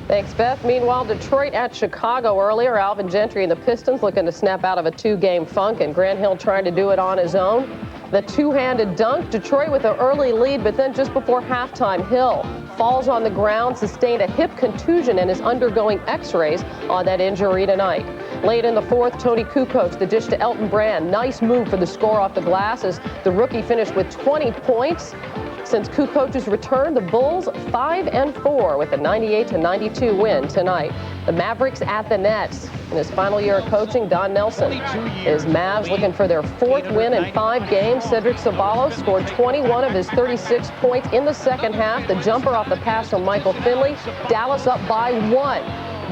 Speaker 8: Thanks, Beth. Meanwhile, Detroit at Chicago earlier. Alvin Gentry and the Pistons looking to snap out of a 2-game funk, and Grant Hill trying to do it on his own. The two-handed dunk. Detroit with an early lead, but then just before halftime, Hill falls on the ground, sustained a hip contusion, and is undergoing x-rays on that injury tonight. Late in the fourth, Tony Kukoc, the dish to Elton Brand. Nice move for the score off the glass as the rookie finished with 20 points. Since Kukoc's return, the Bulls 5-4 with a 98-92 win tonight. The Mavericks at the Nets. In his final year of coaching, Don Nelson is Mavs looking for their 4th win in 5 games. Cedric Ceballos scored 21 of his 36 points in the second half. The jumper off the pass from Michael Finley. Dallas up by 1.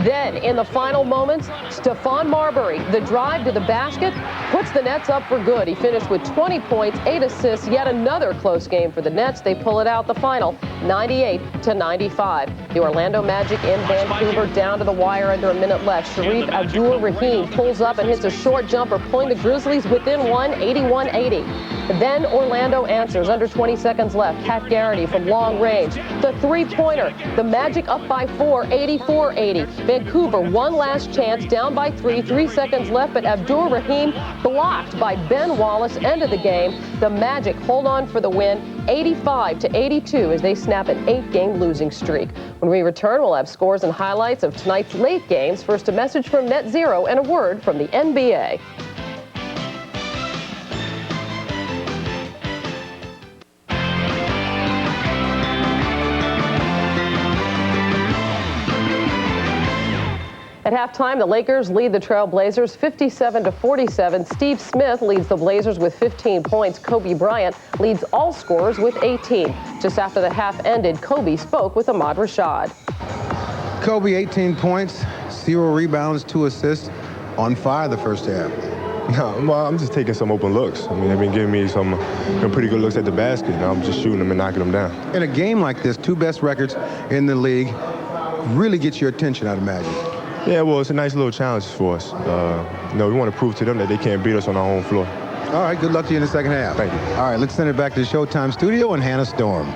Speaker 8: Then, in the final moments, Stephon Marbury, the drive to the basket, puts the Nets up for good. He finished with 20 points, 8 assists, yet another close game for the Nets. They pull it out the final, 98-95. The Orlando Magic in Vancouver, down to the wire under a minute left. Sharif Abdur-Rahim pulls up and hits a short jumper, pulling the Grizzlies within one, 81-80. Then Orlando answers, under 20 seconds left. Pat Garrity from long range. The three-pointer. The Magic up by 4, 84-80. Vancouver, one last chance, down by 3, 3 seconds left, but Abdur-Rahim blocked by Ben Wallace. End of the game. The Magic hold on for the win, 85-82, as they snap an 8-game losing streak. When we return, we'll have scores and highlights of tonight's late games. First, a message from Net Zero and a word from the NBA. At halftime, the Lakers lead the Trail Blazers 57-47. Steve Smith leads the Blazers with 15 points. Kobe Bryant leads all scorers with 18. Just after the half ended, Kobe spoke with Ahmad Rashad.
Speaker 4: Kobe, 18 points, 0 rebounds, 2 assists, on fire the first half.
Speaker 15: No, well, I'm just taking some open looks. I mean, they've been giving me some pretty good looks at the basket, and I'm just shooting them and knocking them down.
Speaker 4: In a game like this, 2 best records in the league really gets your attention, I'd imagine.
Speaker 15: Yeah, well, it's a nice little challenge for us. We want to prove to them that they can't beat us on our home floor.
Speaker 4: All right, good luck to you in the second half.
Speaker 15: Thank you.
Speaker 4: All right, let's send it back to the Showtime studio and Hannah Storm.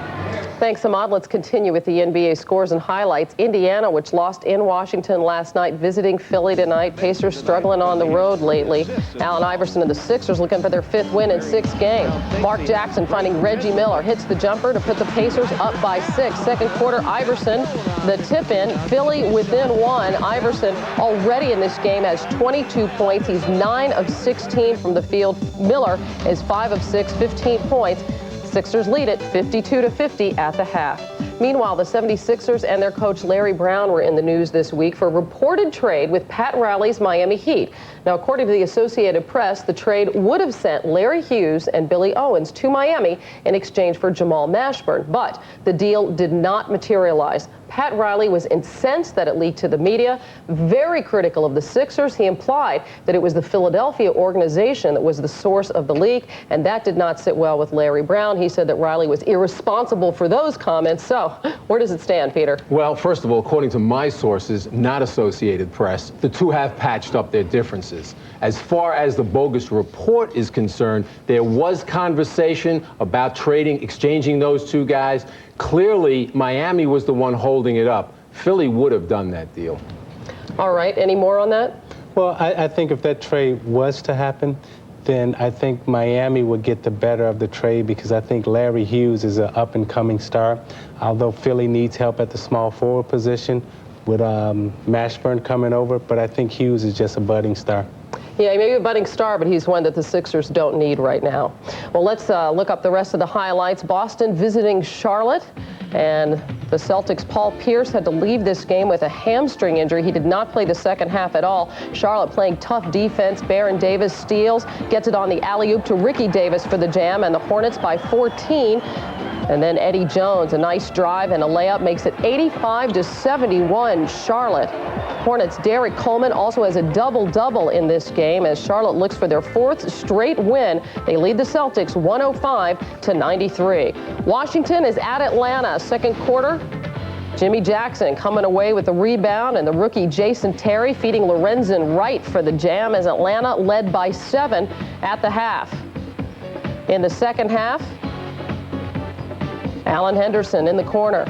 Speaker 8: Thanks, Ahmad. Let's continue with the NBA scores and highlights. Indiana, which lost in Washington last night, visiting Philly tonight. Pacers struggling on the road lately. Allen Iverson and the Sixers looking for their 5th win in 6 games. Mark Jackson finding Reggie Miller. Hits the jumper to put the Pacers up by 6. Second quarter, Iverson, the tip-in. Philly within 1. Iverson already in this game has 22 points. He's 9 of 16 from the field. Miller is 5 of 6, 15 points. Sixers lead it 52-50 at the half. Meanwhile, the 76ers and their coach Larry Brown were in the news this week for a reported trade with Pat Riley's Miami Heat. Now, according to the Associated Press, the trade would have sent Larry Hughes and Billy Owens to Miami in exchange for Jamal Mashburn, but the deal did not materialize. Pat Riley was incensed that it leaked to the media, very critical of the Sixers. He implied that it was the Philadelphia organization that was the source of the leak, and that did not sit well with Larry Brown. He said that Riley was irresponsible for those comments. So where does it stand, Peter?
Speaker 11: Well, first of all, according to my sources, not Associated Press, the two have patched up their differences. As far as the bogus report is concerned, there was conversation about trading, exchanging those two guys. Clearly, Miami was the one holding it up. Philly would have done that deal.
Speaker 8: All right. Any more on that?
Speaker 12: Well, I think if that trade was to happen, then I think Miami would get the better of the trade because I think Larry Hughes is an up-and-coming star. Although Philly needs help at the small forward position with Mashburn coming over, but I think Hughes is just a budding star.
Speaker 8: Yeah, he may be a budding star, but he's one that the Sixers don't need right now. Well, let's look up the rest of the highlights. Boston visiting Charlotte, and the Celtics' Paul Pierce had to leave this game with a hamstring injury. He did not play the second half at all. Charlotte playing tough defense. Baron Davis steals, gets it on the alley-oop to Ricky Davis for the jam, and the Hornets by 14. And then Eddie Jones, a nice drive and a layup, makes it 85-71 Charlotte. Hornets' Derek Coleman also has a double-double in this game as Charlotte looks for their 4th straight win. They lead the Celtics 105-93. Washington is at Atlanta. Second quarter, Jimmy Jackson coming away with the rebound, and the rookie Jason Terry feeding Lorenzen Wright for the jam as Atlanta led by 7 at the half. In the second half, Alan Henderson in the corner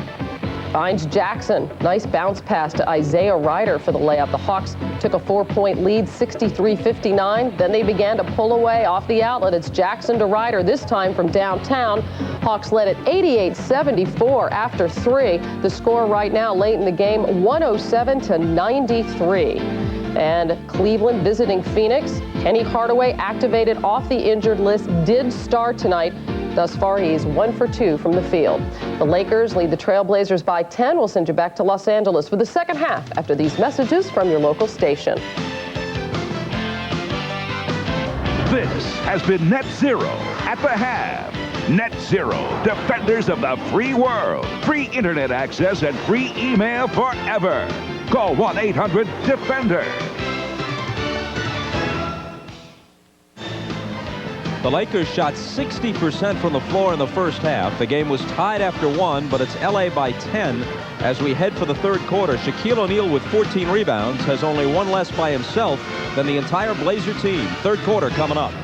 Speaker 8: finds Jackson. Nice bounce pass to Isaiah Ryder for the layup. The Hawks took a 4-point lead, 63-59. Then they began to pull away off the outlet. It's Jackson to Ryder, this time from downtown. Hawks led at 88-74 after 3. The score right now late in the game, 107-93. And Cleveland visiting Phoenix. Kenny Hardaway activated off the injured list, did start tonight. Thus far, he's 1 for 2 from the field. The Lakers lead the Trailblazers by 10. We'll send you back to Los Angeles for the second half after these messages from your local station.
Speaker 7: This has been Net Zero at the half. Net Zero, defenders of the free world. Free internet access and free email forever. Call 1-800-DEFENDER.
Speaker 1: The Lakers shot 60% from the floor in the first half. The game was tied after 1, but it's LA by 10 as we head for the third quarter. Shaquille O'Neal with 14 rebounds has only 1 less by himself than the entire Blazer team. Third quarter coming up.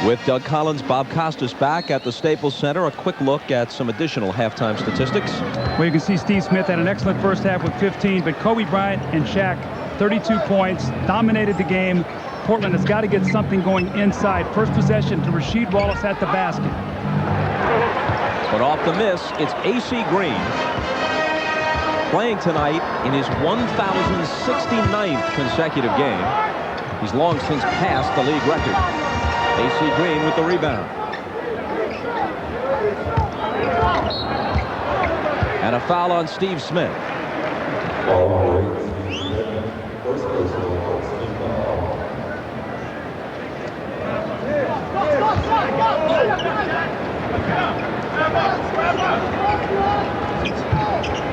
Speaker 1: With Doug Collins, Bob Costas back at the Staples Center. A quick look at some additional halftime statistics.
Speaker 2: Well, you can see Steve Smith had an excellent first half with 15, but Kobe Bryant and Shaq, 32 points, dominated the game. Portland has got to get something going inside. First possession to Rasheed Wallace at the basket.
Speaker 1: But off the miss, it's AC Green. Playing tonight in his 1,069th consecutive game. He's long since passed the league record. AC Green with the rebound. And a foul on Steve Smith.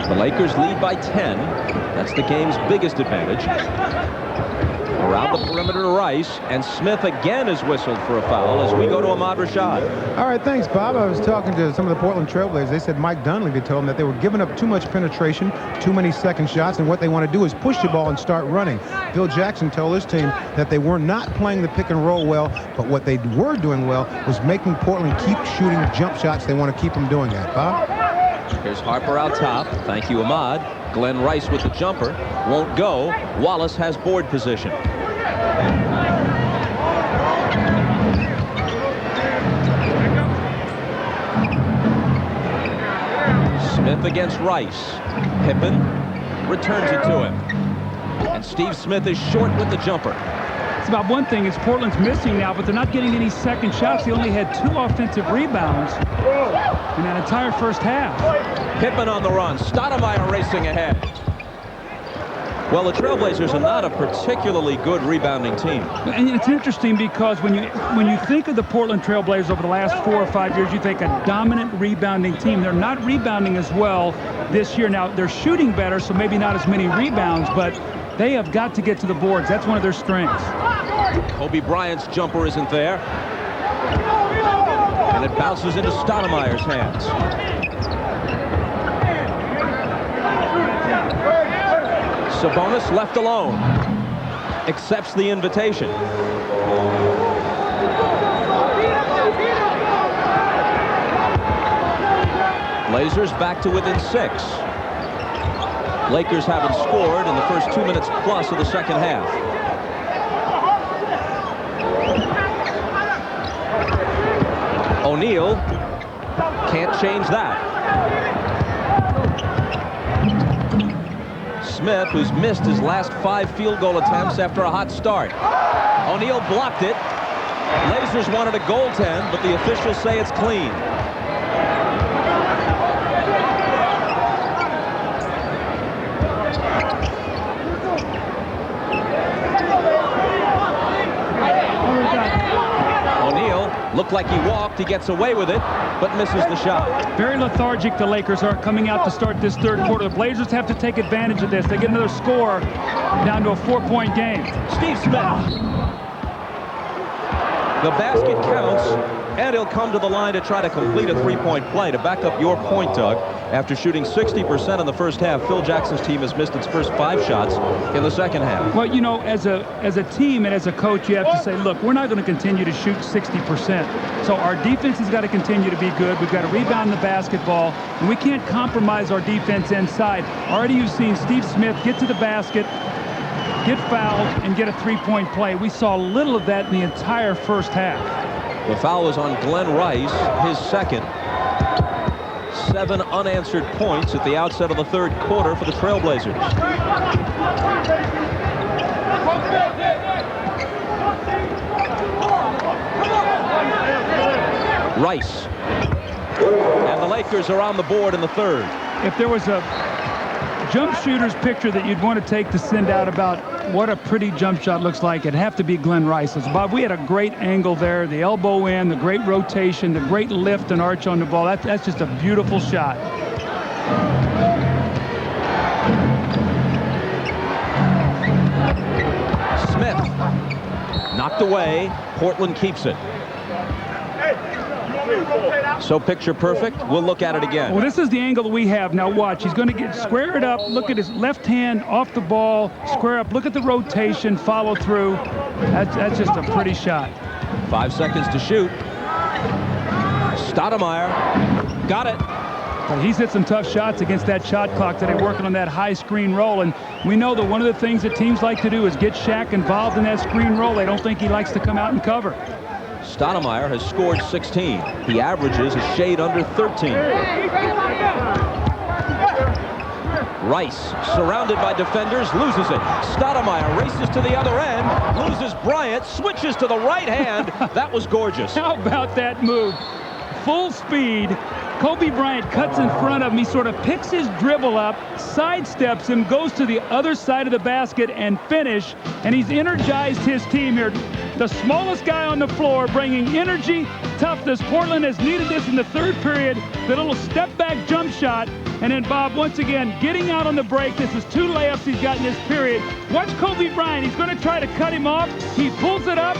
Speaker 1: The Lakers lead by 10. That's the game's biggest advantage. Around the perimeter to Rice, and Smith again is whistled for a foul as we go to Ahmad Rashad.
Speaker 4: All right, thanks, Bob. I was talking to some of the Portland Trailblazers. They said Mike Dunleavy told them that they were giving up too much penetration, too many second shots, and what they want to do is push the ball and start running. Phil Jackson told his team that they were not playing the pick and roll well, but what they were doing well was making Portland keep shooting jump shots. They want to keep them doing that. Bob?
Speaker 1: Here's Harper out top. Thank you, Ahmad. Glenn Rice with the jumper. Won't go. Wallace has board position. Smith against Rice. Pippen returns it to him. And Steve Smith is short with the jumper.
Speaker 2: It's about one thing is Portland's missing now, but they're not getting any second shots. They only had 2 offensive rebounds in that entire first half.
Speaker 1: Pippen on the run. Stoudemire racing ahead. Well, the Trailblazers are not a particularly good rebounding team.
Speaker 2: And it's interesting because when you think of the Portland Trailblazers over the last 4 or 5 years, you think a dominant rebounding team. They're not rebounding as well this year. Now, they're shooting better, so maybe not as many rebounds, but they have got to get to the boards. That's one of their strengths.
Speaker 1: Kobe Bryant's jumper isn't there. And it bounces into Stoudemire's hands. Sabonis left alone. Accepts the invitation. Blazers back to within 6. Lakers haven't scored in the first 2 minutes plus of the second half. O'Neal can't change that. Smith, who's missed his last 5 field goal attempts after a hot start. O'Neal blocked it. Blazers wanted a goaltend, but the officials say it's clean. Looked like he walked. He gets away with it, but misses the shot.
Speaker 2: Very lethargic the Lakers are coming out to start this third quarter. The Blazers have to take advantage of this. They get another score down to a 4-point game.
Speaker 1: Steve Smith. The basket counts, and he'll come to the line to try to complete a 3-point play. To back up your point, Doug, after shooting 60% in the first half, Phil Jackson's team has missed its first 5 shots in the second half.
Speaker 2: Well, you know, as a team and as a coach, you have to say, look, we're not going to continue to shoot 60%. So our defense has got to continue to be good. We've got to rebound the basketball, and we can't compromise our defense inside. Already you've seen Steve Smith get to the basket, get fouled, and get a 3-point play. We saw little of that in the entire first half.
Speaker 1: The foul was on Glenn Rice, his second. 7 unanswered points at the outset of the third quarter for the Trailblazers. Rice. And the Lakers are on the board in the third.
Speaker 2: If there was a jump shooter's picture that you'd want to take to send out about what a pretty jump shot looks like, it'd have to be Glenn Rice's. Bob, we had a great angle there, the elbow in, the great rotation, the great lift and arch on the ball. That's just a beautiful shot.
Speaker 1: Smith knocked away. Portland keeps it. So picture perfect. We'll look at it again.
Speaker 2: Well, this is the angle that we have. Now watch. He's going to square it up. Look at his left hand off the ball. Square up. Look at the rotation. Follow through. That's just a pretty shot.
Speaker 1: 5 seconds to shoot. Stoudemire got it.
Speaker 2: Well, he's hit some tough shots against that shot clock today, working on that high screen roll. And we know that one of the things that teams like to do is get Shaq involved in that screen roll. They don't think he likes to come out and cover.
Speaker 1: Stoudemire has scored 16. He averages a shade under 13. Rice, surrounded by defenders, loses it. Stoudemire races to the other end, loses Bryant, switches to the right hand. That was gorgeous.
Speaker 2: How about that move? Full speed. Kobe Bryant cuts in front of him. He sort of picks his dribble up, sidesteps him, goes to the other side of the basket and finish. And he's energized his team here. The smallest guy on the floor, bringing energy, toughness. Portland has needed this in the third period. The little step back jump shot And then Bob, once again, getting out on the break. This is 2 layups he's got in this period. Watch Kobe Bryant. He's going to try to cut him off. He pulls it up,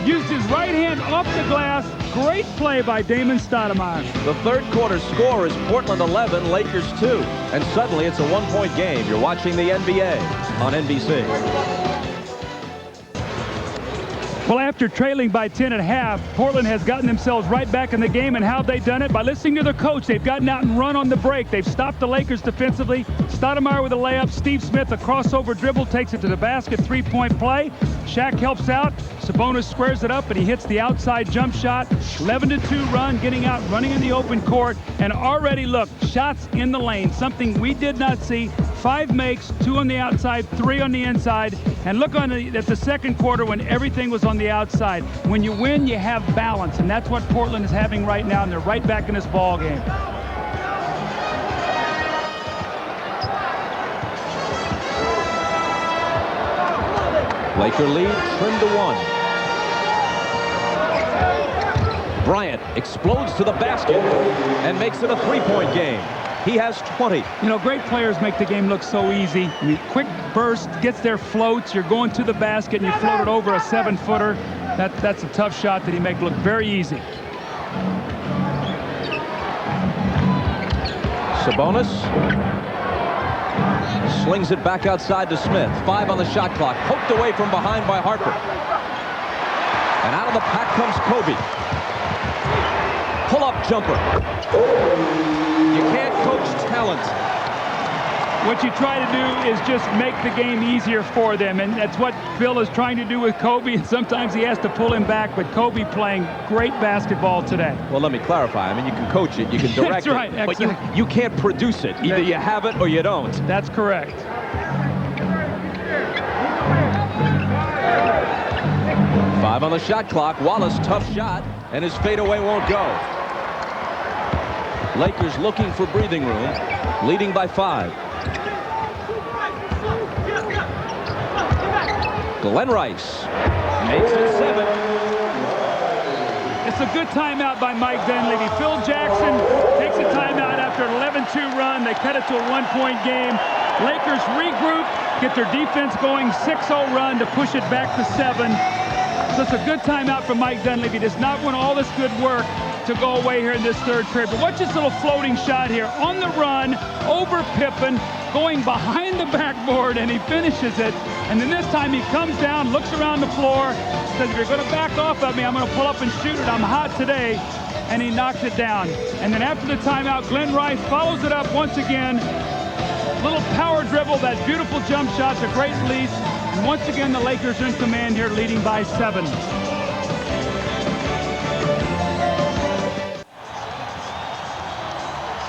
Speaker 2: used his right hand off the glass. Great play by Damon Stoudemire.
Speaker 1: The third quarter score is Portland 11, Lakers 2. And suddenly it's a 1-point game. You're watching the NBA on NBC.
Speaker 2: Well, after trailing by 10 at half, Portland has gotten themselves right back in the game. And how have they done it? By listening to their coach. They've gotten out and run on the break. They've stopped the Lakers defensively. Stoudemire with a layup. Steve Smith, a crossover dribble, takes it to the basket. 3-point play. Shaq helps out. Sabonis squares it up, and he hits the outside jump shot. 11-2 run, getting out, running in the open court. And already, look, shots in the lane, something we did not see. 5 makes, 2 on the outside, 3 on the inside. And look at the second quarter when everything was on the outside. When you win, you have balance, and that's what Portland is having right now, and they're right back in this ball game.
Speaker 1: Laker lead trimmed to 1. Bryant explodes to the basket and makes it a 3-point game. He has 20.
Speaker 2: You know, great players make the game look so easy. I mean, quick burst, gets there, floats. You're going to the basket, and you float it over a 7-footer. That's a tough shot that he makes look very easy.
Speaker 1: Sabonis slings it back outside to Smith. 5 on the shot clock. Poked away from behind by Harper. And out of the pack comes Kobe. Pull-up jumper. You can't coach talent.
Speaker 2: What you try to do is just make the game easier for them, and that's what Phil is trying to do with Kobe, and sometimes he has to pull him back, but Kobe playing great basketball today.
Speaker 1: Well, let me clarify. I mean, you can coach it, you can direct
Speaker 2: that's right,
Speaker 1: it, but you can't produce it. Either you have it or you don't.
Speaker 2: That's correct.
Speaker 1: Five on the shot clock. Wallace, tough shot, and his fadeaway won't go. Lakers looking for breathing room, leading by 5. Glenn Rice makes it 7.
Speaker 2: It's a good timeout by Mike Dunleavy. Phil Jackson takes a timeout after an 11-2 run. They cut it to a 1-point game. Lakers regroup, get their defense going, 6-0 run to push it back to 7. So it's a good timeout from Mike Dunleavy. Does not want all this good work to go away here in this third period. But watch this little floating shot here. On the run, over Pippen, going behind the backboard, and he finishes it. And then this time he comes down, looks around the floor, says, if you're going to back off of me, I'm going to pull up and shoot it. I'm hot today. And he knocks it down. And then after the timeout, Glenn Rice follows it up once again. Little power dribble, that beautiful jump shot's a great release. And once again, the Lakers are in command here, leading by 7.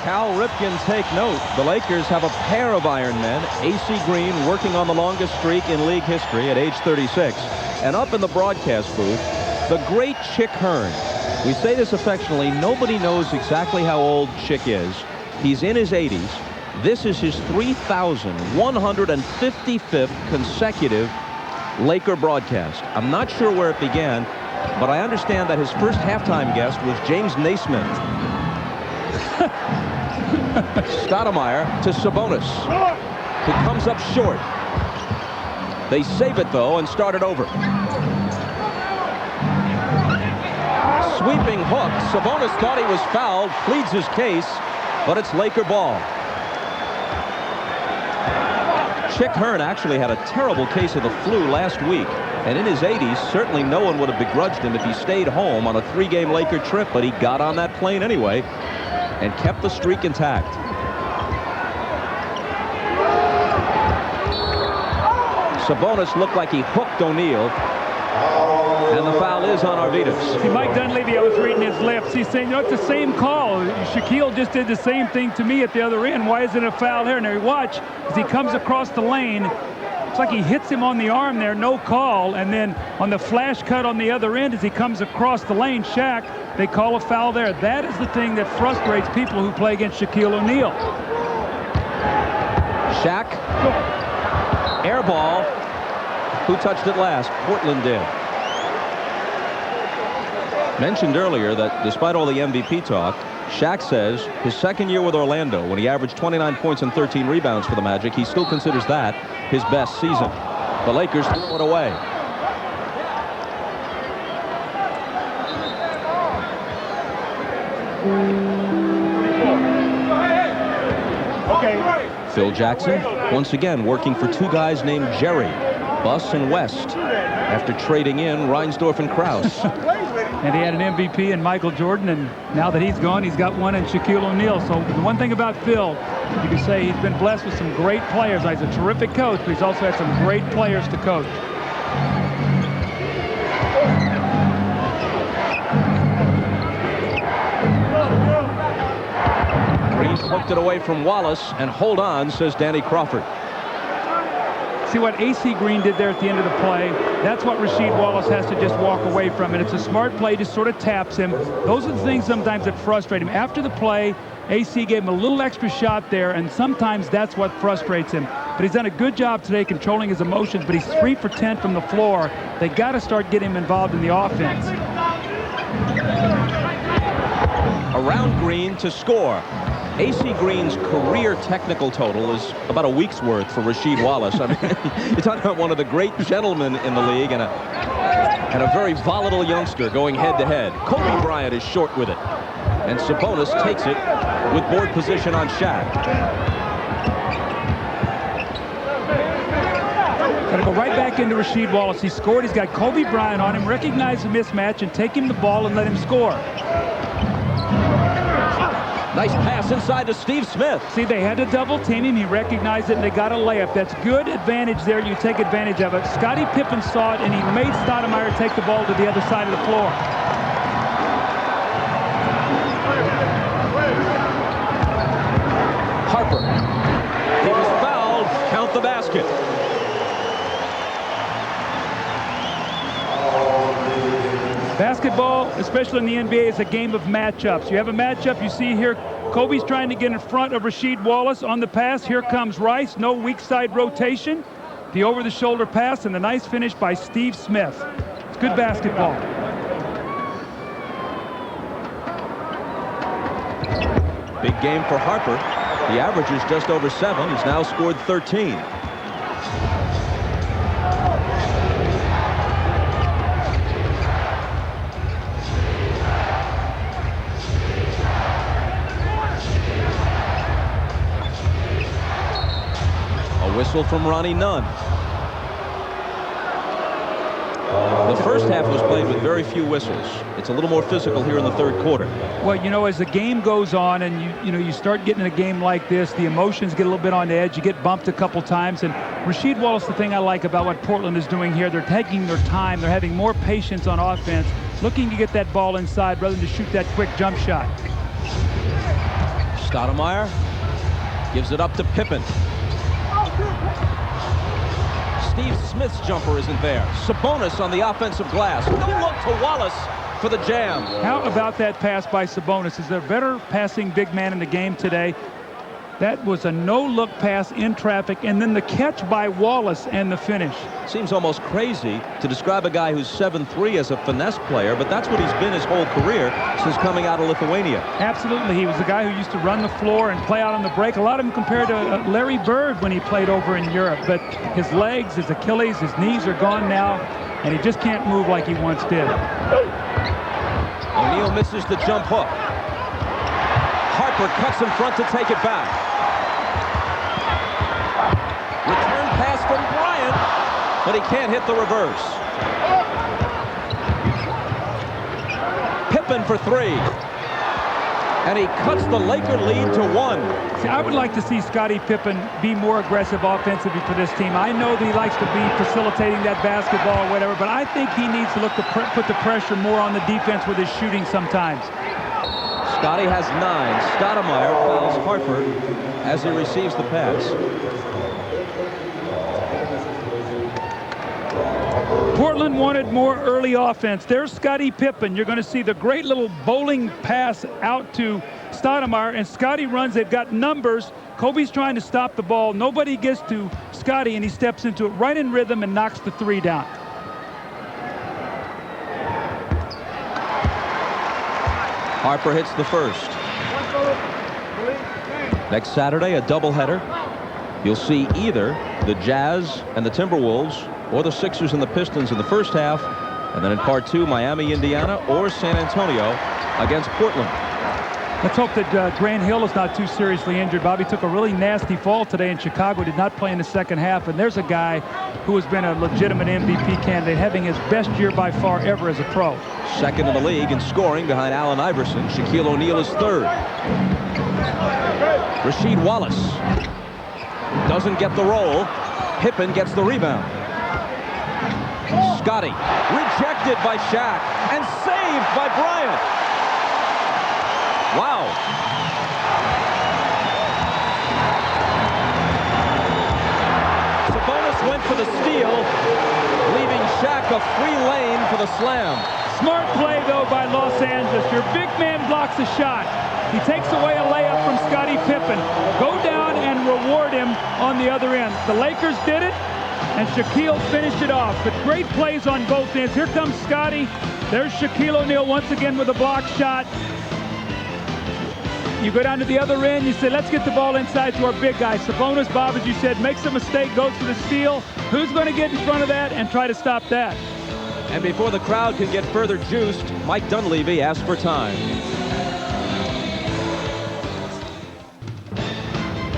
Speaker 1: Cal Ripken, take note. The Lakers have a pair of Iron Men. A.C. Green working on the longest streak in league history at age 36. And up in the broadcast booth, the great Chick Hearn. We say this affectionately. Nobody knows exactly how old Chick is. He's in his 80s. This is his 3,155th consecutive Laker broadcast. I'm not sure where it began, but I understand that his first halftime guest was James Naismith. Stoudemire to Sabonis, who comes up short. They save it, though, and start it over. Sweeping hook. Sabonis thought he was fouled, pleads his case, but it's Laker ball. Chick Hearn actually had a terrible case of the flu last week, and in his 80s, certainly no one would have begrudged him if he stayed home on a 3-game Laker trip, but he got on that plane anyway and kept the streak intact. Sabonis looked like he hooked O'Neal, and the foul is on Arvidas.
Speaker 2: See, Mike Dunleavy, I was reading his lips. He's saying, you know, it's the same call. Shaquille just did the same thing to me at the other end. Why isn't it a foul here? Now, you watch as he comes across the lane. It's like he hits him on the arm there, no call. And then on the flash cut on the other end, as he comes across the lane, Shaq, they call a foul there. That is the thing that frustrates people who play against Shaquille O'Neal.
Speaker 1: Shaq, air ball. Who touched it last? Portland did. Mentioned earlier that despite all the MVP talk, Shaq says his second year with Orlando, when he averaged 29 points and 13 rebounds for the Magic, he still considers that his best season. The Lakers throw it away. Phil Jackson once again working for two guys named Jerry, Buss and West, after trading in Reinsdorf and Krause.
Speaker 2: And he had an MVP in Michael Jordan, and now that he's gone, he's got one in Shaquille O'Neal. So the one thing about Phil, you can say he's been blessed with some great players. He's a terrific coach, but he's also had some great players to coach.
Speaker 1: Green hooked it away from Wallace, and hold on, says Danny Crawford.
Speaker 2: See what AC Green did there at the end of the play. That's what Rasheed Wallace has to just walk away from. And it's a smart play, just sort of taps him. Those are the things sometimes that frustrate him. After the play, AC gave him a little extra shot there, and sometimes that's what frustrates him. But he's done a good job today controlling his emotions, but he's 3 for 10 from the floor. They got to start getting him involved in the offense.
Speaker 1: Around Green to score. AC Green's career technical total is about a week's worth for Rasheed Wallace. I mean, you're talking about one of the great gentlemen in the league and a very volatile youngster going head-to-head. Kobe Bryant is short with it. And Sabonis takes it with board position on Shaq.
Speaker 2: Got to go right back into Rasheed Wallace. He scored. He's got Kobe Bryant on him. Recognize the mismatch and take him the ball and let him score.
Speaker 1: Nice pass inside to Steve Smith.
Speaker 2: See, they had to double team him. He recognized it, and they got a layup. That's good advantage there. You take advantage of it. Scottie Pippen saw it, and he made Stoudemire take the ball to the other side of the floor.
Speaker 1: Harper. He was fouled. Count the basket.
Speaker 2: Basketball, especially in the NBA, is a game of matchups. You have a matchup. You see here, Kobe's trying to get in front of Rasheed Wallace on the pass. Here comes Rice. No weak side rotation. The over-the-shoulder pass and the nice finish by Steve Smith. It's good basketball.
Speaker 1: Big game for Harper. He averages just over 7. He's now scored 13. Whistle from Ronnie Nunn. The first half was played with very few whistles. It's a little more physical here in the third quarter.
Speaker 2: Well, you know, as the game goes on and you start getting a game like this, the emotions get a little bit on edge. You get bumped a couple times. And Rasheed Wallace, the thing I like about what Portland is doing here, they're taking their time. They're having more patience on offense, looking to get that ball inside rather than to shoot that quick jump shot.
Speaker 1: Stoudemire gives it up to Pippen. Steve Smith's jumper isn't there. Sabonis on the offensive glass. No look to Wallace for the jam.
Speaker 2: How about that pass by Sabonis? Is there a better passing big man in the game today? That was a no-look pass in traffic, and then the catch by Wallace and the finish.
Speaker 1: Seems almost crazy to describe a guy who's 7'3" as a finesse player, but that's what he's been his whole career since coming out of Lithuania.
Speaker 2: Absolutely. He was the guy who used to run the floor and play out on the break. A lot of them compared to Larry Bird when he played over in Europe, but his legs, his Achilles, his knees are gone now, and he just can't move like he once did.
Speaker 1: O'Neal misses the jump hook. Harper cuts in front to take it back. Return pass from Bryant, but he can't hit the reverse. Pippen for 3. And he cuts the Laker lead to 1.
Speaker 2: See, I would like to see Scottie Pippen be more aggressive offensively for this team. I know that he likes to be facilitating that basketball or whatever, but I think he needs to look to put the pressure more on the defense with his shooting sometimes.
Speaker 1: Scottie has 9. Stoudemire fouls Harper as he receives the pass.
Speaker 2: Portland wanted more early offense. There's Scottie Pippen. You're going to see the great little bowling pass out to Stoudemire, and Scottie runs. They've got numbers. Kobe's trying to stop the ball. Nobody gets to Scottie, and he steps into it right in rhythm and knocks the 3 down.
Speaker 1: Harper hits the first. Next Saturday, a doubleheader. You'll see either the Jazz and the Timberwolves or the Sixers and the Pistons in the first half. And then in part 2, Miami, Indiana, or San Antonio against Portland.
Speaker 2: Let's hope that Grant Hill is not too seriously injured. Bobby took a really nasty fall today in Chicago, did not play in the second half, and there's a guy who has been a legitimate MVP candidate, having his best year by far ever as a pro.
Speaker 1: Second in the league in scoring behind Allen Iverson. Shaquille O'Neal is third. Rasheed Wallace doesn't get the roll. Pippen gets the rebound. Scotty rejected by Shaq and saved by Bryant. Wow. Sabonis went for the steal, leaving Shaq a free lane for the slam.
Speaker 2: Smart play, though, by Los Angeles. Your big man blocks a shot. He takes away a layup from Scottie Pippen. Go down and reward him on the other end. The Lakers did it, and Shaquille finished it off. But great plays on both ends. Here comes Scottie. There's Shaquille O'Neal once again with a block shot. You go down to the other end, you say, let's get the ball inside to our big guy. Sabonis, Bob, as you said, makes a mistake, goes for the steal. Who's going to get in front of that and try to stop that?
Speaker 1: And before the crowd can get further juiced, Mike Dunleavy asks for time.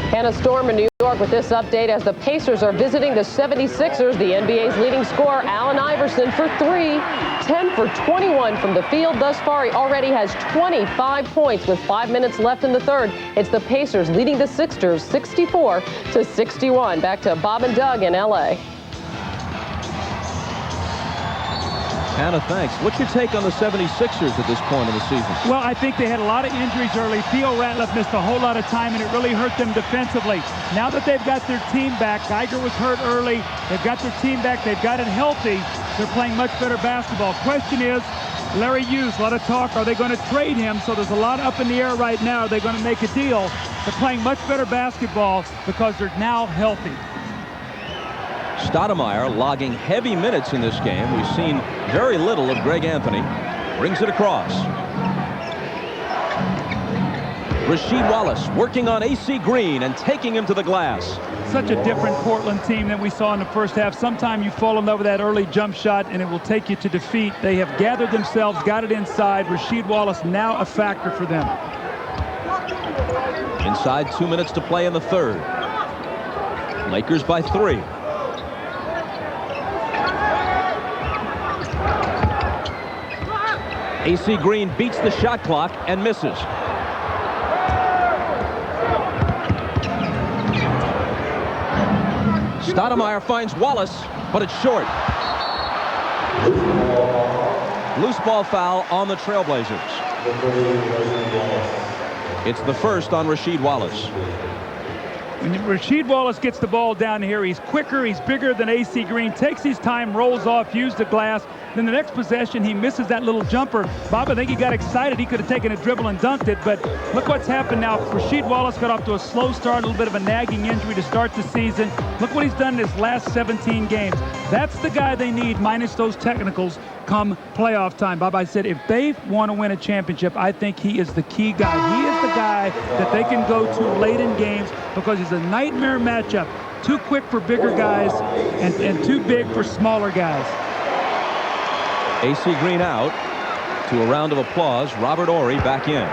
Speaker 8: Hannah Storm in New York with this update as the Pacers are visiting the 76ers. The NBA's leading scorer, Allen Iverson, for 3, 10 for 21 from the field thus far. He already has 25 points with 5 minutes left in the third. It's the Pacers leading the Sixers 64-61. Back to Bob and Doug in L.A.
Speaker 1: Hannah, thanks. What's your take on the 76ers at this point in the season?
Speaker 2: Well, I think they had a lot of injuries early. Theo Ratliff missed a whole lot of time, and it really hurt them defensively. Now that they've got their team back, Geiger was hurt early. They've got their team back. They've got it healthy. They're playing much better basketball. Question is, Larry Hughes, a lot of talk. Are they going to trade him? So there's a lot up in the air right now. Are they going to make a deal? They're playing much better basketball because they're now healthy.
Speaker 1: Stoudemire logging heavy minutes in this game. We've seen very little of Greg Anthony. Brings it across. Rasheed Wallace working on AC Green and taking him to the glass.
Speaker 2: Such a different Portland team than we saw in the first half. Sometime you fall in love with that early jump shot and it will take you to defeat. They have gathered themselves, got it inside. Rasheed Wallace now a factor for them.
Speaker 1: Inside 2 minutes to play in the third. Lakers by 3. AC Green beats the shot clock and misses. Stoudemire finds Wallace, but it's short. Loose ball foul on the Trailblazers. It's the first on Rasheed Wallace.
Speaker 2: When Rasheed Wallace gets the ball down here, he's quicker, he's bigger than AC Green, takes his time, rolls off, used the glass. Then the next possession, he misses that little jumper. Bob, I think he got excited. He could have taken a dribble and dunked it, but look what's happened now. Rasheed Wallace got off to a slow start, a little bit of a nagging injury to start the season. Look what he's done in his last 17 games. That's the guy they need, minus those technicals, come playoff time. Bob, I said, if they want to win a championship, I think he is the key guy. He is the guy that they can go to late in games because he's a nightmare matchup. Too quick for bigger guys and too big for smaller guys.
Speaker 1: AC Green out. To a round of applause. Robert Horry back in.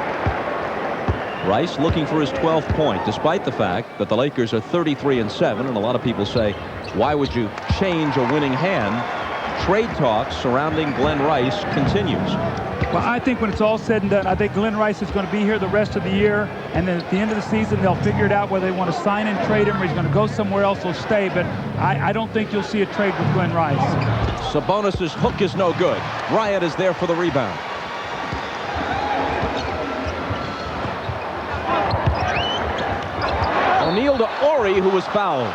Speaker 1: Rice looking for his 12th point, despite the fact that the Lakers are 33-7, and a lot of people say, why would you change a winning hand? Trade talks surrounding Glenn Rice continues.
Speaker 2: Well, I think when it's all said and done, I think Glenn Rice is going to be here the rest of the year, and then at the end of the season, they'll figure it out whether they want to sign and trade him or he's going to go somewhere else or stay, but I don't think you'll see a trade with Glenn Rice.
Speaker 1: Sabonis' hook is no good. Bryant is there for the rebound. O'Neal to Horry, who was fouled.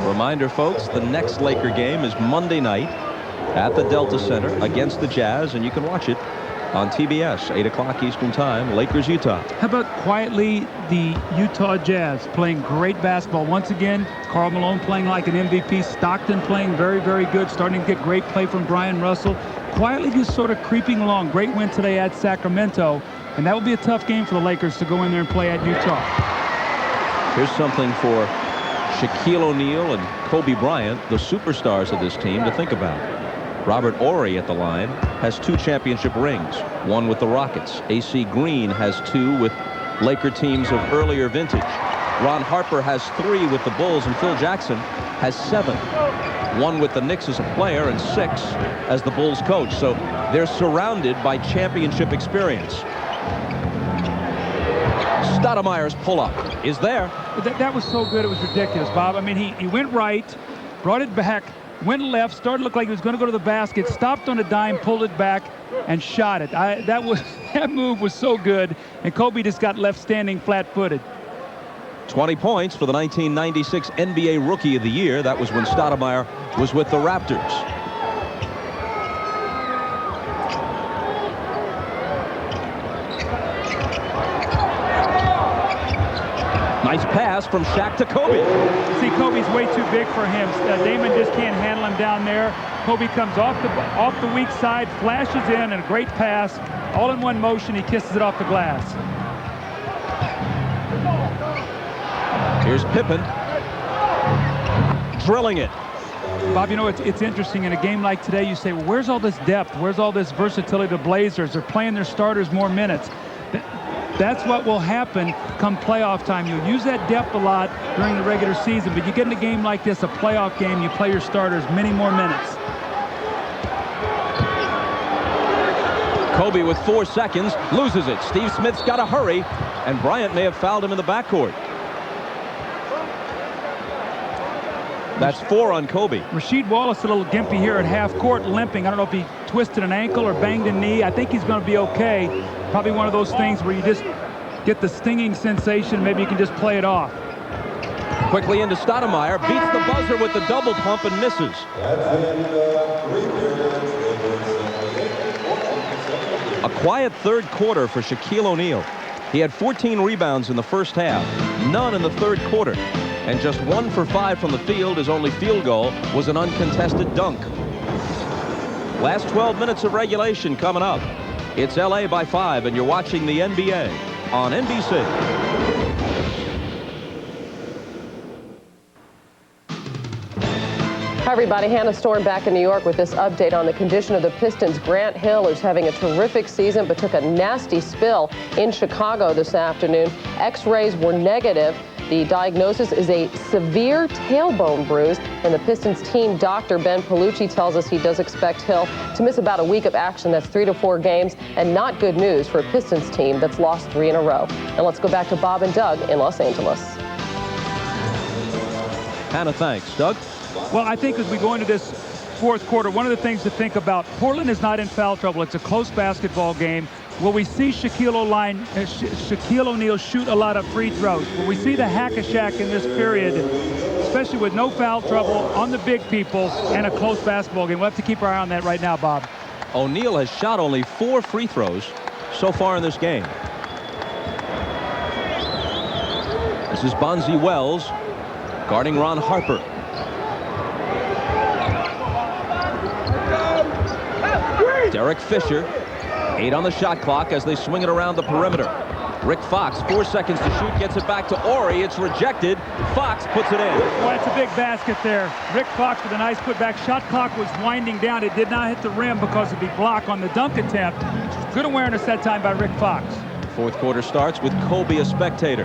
Speaker 1: Reminder, folks, the next Laker game is Monday night at the Delta Center against the Jazz, and you can watch it on TBS, 8 o'clock Eastern Time, Lakers, Utah.
Speaker 2: How about quietly the Utah Jazz playing great basketball? Once again, Karl Malone playing like an MVP. Stockton playing very, very good, starting to get great play from Brian Russell. quietly just sort of creeping along. Great win today at Sacramento, and that will be a tough game for the Lakers to go in there and play at Utah.
Speaker 1: Here's something for Shaquille O'Neal and Kobe Bryant, the superstars of this team, to think about. Robert Horry at the line has 2 championship rings, 1 with the Rockets. AC Green has 2 with Laker teams of earlier vintage. Ron Harper has 3 with the Bulls, and Phil Jackson has 7. 1 with the Knicks as a player and 6 as the Bulls coach. So they're surrounded by championship experience. Stoudemire's pull-up is there.
Speaker 2: That was so good, it was ridiculous, Bob. I mean, he went right, brought it back, went left, started to look like he was going to go to the basket, stopped on a dime, pulled it back, and shot it. That move was so good, and Kobe just got left standing flat-footed.
Speaker 1: 20 points for the 1996 NBA Rookie of the Year. That was when Stoudemire was with the Raptors. Nice pass from Shaq to Kobe.
Speaker 2: See, Kobe's way too big for him. Damon just can't handle him down there. Kobe comes off the weak side, flashes in, and a great pass. All in one motion, he kisses it off the glass.
Speaker 1: Here's Pippen drilling it.
Speaker 2: Bob, you know, it's interesting. In a game like today, you say, well, where's all this depth? Where's all this versatility of the Blazers? They're playing their starters more minutes. That's what will happen come playoff time. You'll use that depth a lot during the regular season, but you get in a game like this, a playoff game, you play your starters many more minutes.
Speaker 1: Kobe with 4 seconds, loses it. Steve Smith's got to hurry, and Bryant may have fouled him in the backcourt. That's 4 on Kobe.
Speaker 2: Rasheed Wallace a little gimpy here at half court, limping. I don't know if he twisted an ankle or banged a knee. I think he's going to be okay. Probably one of those things where you just get the stinging sensation. Maybe you can just play it off.
Speaker 1: Quickly into Stoudemire, beats the buzzer with the double pump and misses. A quiet third quarter for Shaquille O'Neal. He had 14 rebounds in the first half, none in the third quarter. And just 1 for 5 from the field. His only field goal was an uncontested dunk. Last 12 minutes of regulation coming up. It's LA by 5, and you're watching the NBA on NBC.
Speaker 8: Hi, everybody. Hannah Storm back in New York with this update on the condition of the Pistons. Grant Hill is having a terrific season, but took a nasty spill in Chicago this afternoon. X-rays were negative. The diagnosis is a severe tailbone bruise, and the Pistons team doctor Ben Palucci tells us he does expect Hill to miss about a week of action. That's 3 to 4 games, and not good news for a Pistons team that's lost 3 in a row. And let's go back to Bob and Doug in Los Angeles.
Speaker 1: Hannah, thanks. Doug?
Speaker 2: Well, I think as we go into this fourth quarter, one of the things to think about, Portland is not in foul trouble. It's a close basketball game. Will we see Shaquille O'Neal shoot a lot of free throws? Will we see the hack-a-shack in this period, especially with no foul trouble on the big people and a close basketball game? We'll have to keep our eye on that right now, Bob.
Speaker 1: O'Neal has shot only 4 free throws so far in this game. This is Bonzi Wells guarding Ron Harper. Derek Fisher, 8 on the shot clock as they swing it around the perimeter. Rick Fox, 4 seconds to shoot, gets it back to Horry. It's rejected. Fox puts it in.
Speaker 2: Boy, it's a big basket there. Rick Fox with a nice putback. Shot clock was winding down. It did not hit the rim because of the block on the dunk attempt. Good awareness that time by Rick Fox.
Speaker 1: Fourth quarter starts with Kobe a spectator.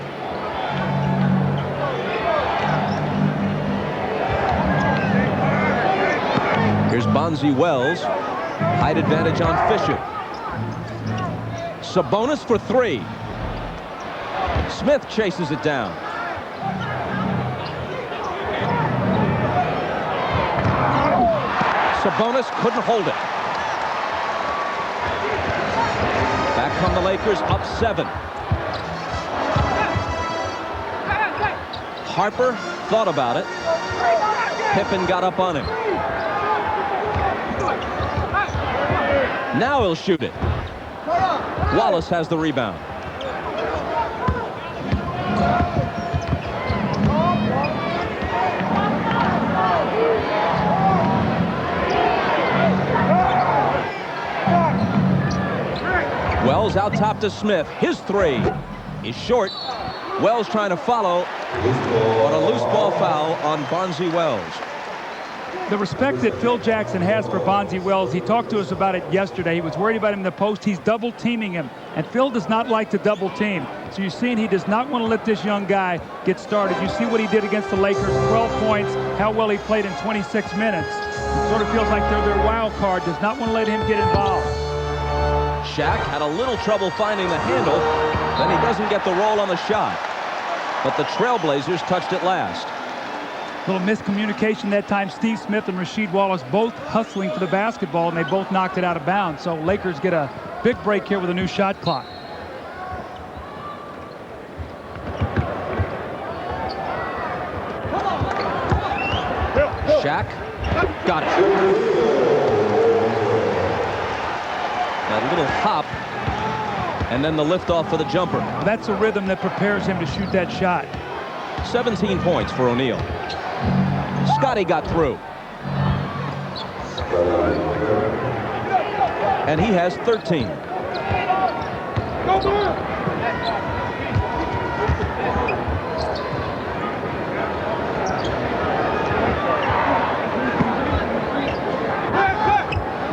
Speaker 1: Here's Bonzi Wells. Height advantage on Fisher. Sabonis for 3. Smith chases it down. Sabonis couldn't hold it. Back come the Lakers, up 7. Harper thought about it. Pippen got up on him. Now he'll shoot it. Wallace has the rebound. Wells out top to Smith. His three is short. Wells trying to follow, but a loose ball foul on Bonzi Wells.
Speaker 2: The respect that Phil Jackson has for Bonzi Wells, he talked to us about it yesterday. He was worried about him in the post. He's double teaming him, and Phil does not like to double team. So you're seeing he does not want to let this young guy get started. You see what he did against the Lakers, 12 points, how well he played in 26 minutes. It sort of feels like they're their wild card, does not want to let him get involved.
Speaker 1: Shaq had a little trouble finding the handle, then he doesn't get the roll on the shot. But the Trailblazers touched it last.
Speaker 2: Little miscommunication that time. Steve Smith and Rasheed Wallace both hustling for the basketball, and they both knocked it out of bounds. So Lakers get a big break here with a new shot clock.
Speaker 1: Shaq got it. That little hop, and then the liftoff for the jumper.
Speaker 2: That's a rhythm that prepares him to shoot that shot.
Speaker 1: 17 points for O'Neal. Scotty got through. And he has 13.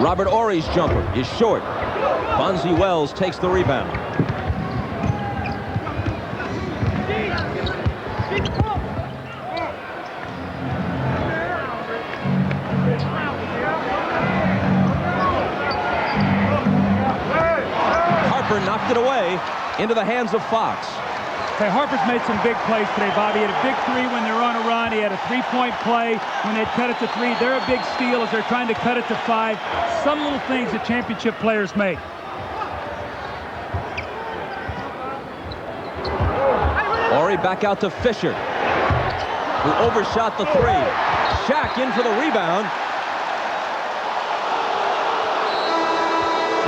Speaker 1: Robert Ory's jumper is short. Bonzi Wells takes the rebound. Knocked it away into the hands of Fox.
Speaker 2: Okay, Harper's made some big plays today, Bobby. He had a big three when they're on a run. He had a three-point play when they cut it to 3. They're a big steal as they're trying to cut it to 5. Some little things that championship players make.
Speaker 1: Ory back out to Fisher, who overshot the 3. Shaq in for the rebound.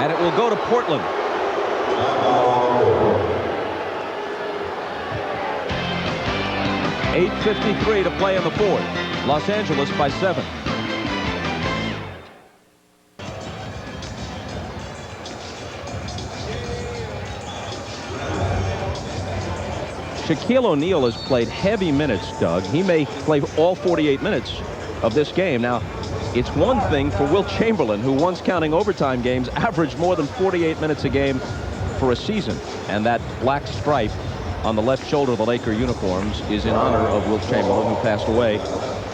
Speaker 1: And it will go to Portland. 8:53 to play in the fourth. Los Angeles by 7. Shaquille O'Neal has played heavy minutes, Doug. He may play all 48 minutes of this game. Now, it's one thing for Wilt Chamberlain, who once counting overtime games averaged more than 48 minutes a game for a season. And that black stripe on the left shoulder of the Laker uniforms is in honor of Wilt Chamberlain, who passed away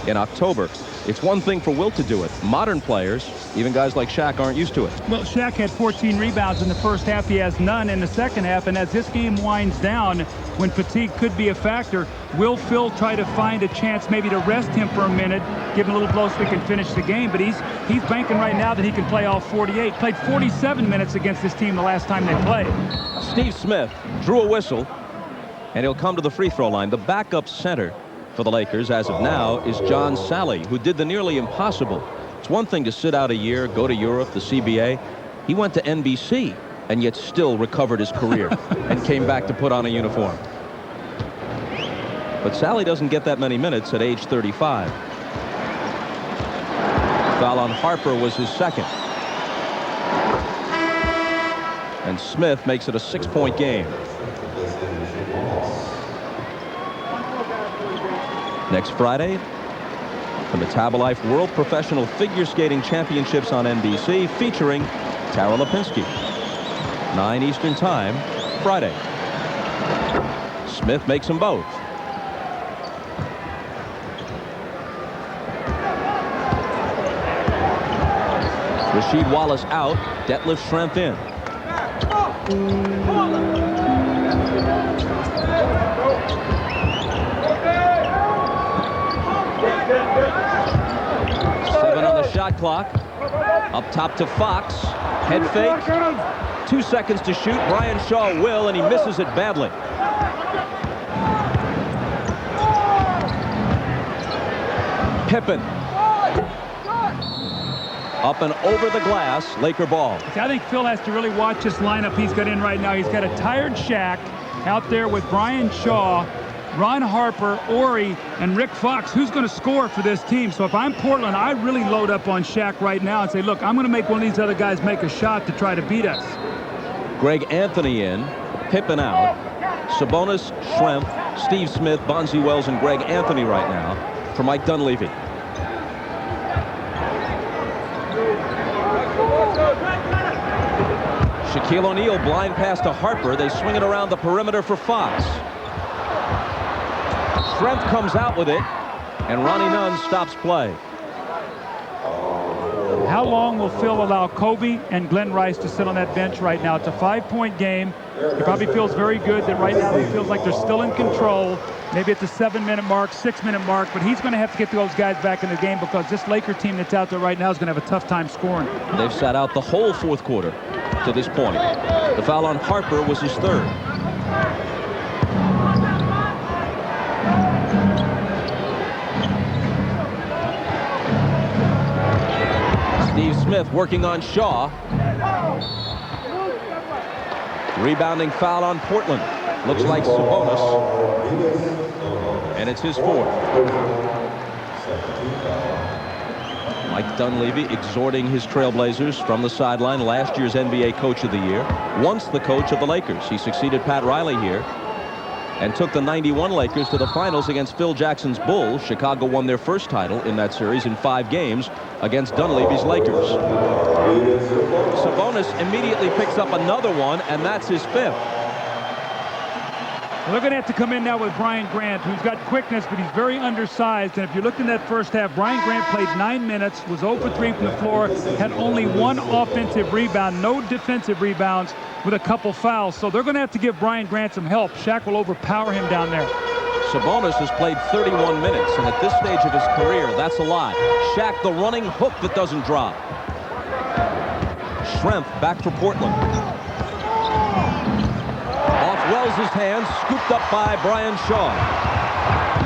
Speaker 1: in October. It's one thing for Wilt to do it. Modern players, even guys like Shaq, aren't used to it.
Speaker 2: Well, Shaq had 14 rebounds in the first half. He has none in the second half. And as this game winds down, when fatigue could be a factor, will Phil try to find a chance maybe to rest him for a minute, give him a little blow so he can finish the game? But he's banking right now that he can play all 48. Played 47 minutes against this team the last time they played.
Speaker 1: Steve Smith drew a whistle, and he'll come to the free throw line. The backup center for the Lakers as of now is John Salley, who did the nearly impossible. It's one thing to sit out a year, go to Europe, the CBA. He went to NBC and yet still recovered his career and came back to put on a uniform. But Salley doesn't get that many minutes at age 35. Foul on Harper was his second. And Smith makes it a 6-point game. Next Friday, the Metabolife World Professional Figure Skating Championships on NBC, featuring Tara Lipinski. 9 Eastern Time, Friday. Smith makes them both. Rasheed Wallace out, Detlef Schrempf in. Shot clock. Up top to Fox. Head fake. 2 seconds to shoot. Brian Shaw will, and he misses it badly. Pippen. Up and over the glass. Laker ball.
Speaker 2: I think Phil has to really watch this lineup he's got in right now. He's got a tired Shaq out there with Brian Shaw, Ron Harper, Ory, and Rick Fox. Who's going to score for this team? So if I'm Portland, I really load up on Shaq right now and say, look, I'm going to make one of these other guys make a shot to try to beat us.
Speaker 1: Greg Anthony in, Pippen out. Sabonis, Schrempf, Steve Smith, Bonzi Wells, and Greg Anthony right now for Mike Dunleavy. Shaquille O'Neal blind pass to Harper. They swing it around the perimeter for Fox. Schrempf comes out with it, and Ronnie Nunn stops play.
Speaker 2: How long will Phil allow Kobe and Glenn Rice to sit on that bench right now? It's a 5-point game. He probably feels very good that right now he feels like they're still in control. Maybe at the 7-minute mark, 6-minute mark, but he's going to have to get those guys back in the game because this Laker team that's out there right now is going to have a tough time scoring.
Speaker 1: They've sat out the whole fourth quarter to this point. The foul on Harper was his third. Steve Smith working on Shaw. Rebounding foul on Portland. Looks like Sabonis. And it's his fourth. Mike Dunleavy exhorting his Trailblazers from the sideline. Last year's NBA Coach of the Year. Once the coach of the Lakers. He succeeded Pat Riley here and took the '91 Lakers to the finals against Phil Jackson's Bulls. Chicago won their first title in that series in 5 games against Dunleavy's Lakers. Sabonis immediately picks up another one, and that's his 5th.
Speaker 2: They're going to have to come in now with Brian Grant, who's got quickness, but he's very undersized. And if you looked in that first half, Brian Grant played 9 minutes, was 0 for 3 from the floor, had only 1 offensive rebound, no defensive rebounds, with a couple fouls. So they're going to have to give Brian Grant some help. Shaq will overpower him down there.
Speaker 1: Sabonis has played 31 minutes, and at this stage of his career, that's a lot. Shaq, the running hook that doesn't drop. Schrempf back for Portland. Off Wells' hands, scooped up by Brian Shaw.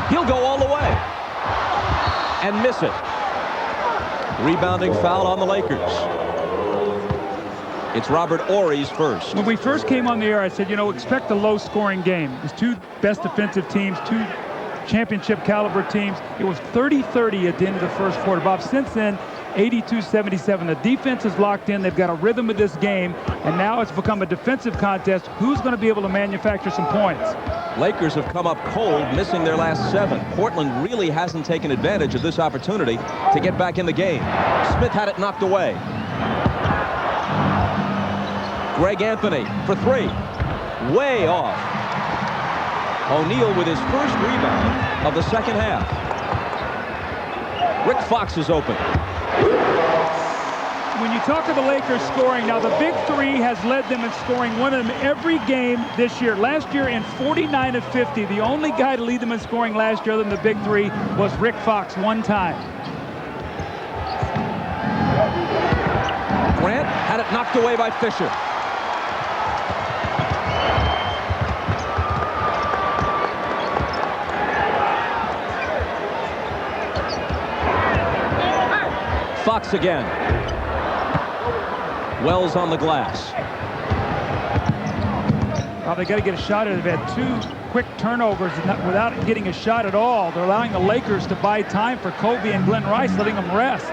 Speaker 1: He'll go all the way and miss it. Rebounding foul on the Lakers. It's Robert Ory's first.
Speaker 2: When we first came on the air, I said, you know, expect a low-scoring game. There's 2 best defensive teams, 2 championship caliber teams. It was 30-30 at the end of the first quarter. Bob, since then, 82-77. The defense is locked in. They've got a rhythm of this game, and now it's become a defensive contest. Who's going to be able to manufacture some points?
Speaker 1: Lakers have come up cold, missing their last 7. Portland really hasn't taken advantage of this opportunity to get back in the game. Smith had it knocked away. Greg Anthony for 3. Way off. O'Neal with his first rebound of the second half. Rick Fox is open.
Speaker 2: When you talk of the Lakers scoring, now the big 3 has led them in scoring, one of them every game this year. Last year in 49 of 50, the only guy to lead them in scoring last year other than the big 3 was Rick Fox, one time.
Speaker 1: Grant had it knocked away by Fisher. Fox again. Wells on the glass.
Speaker 2: Well, they got to get a shot at it. They've had 2 quick turnovers without getting a shot at all. They're allowing the Lakers to buy time for Kobe and Glenn Rice, letting them rest.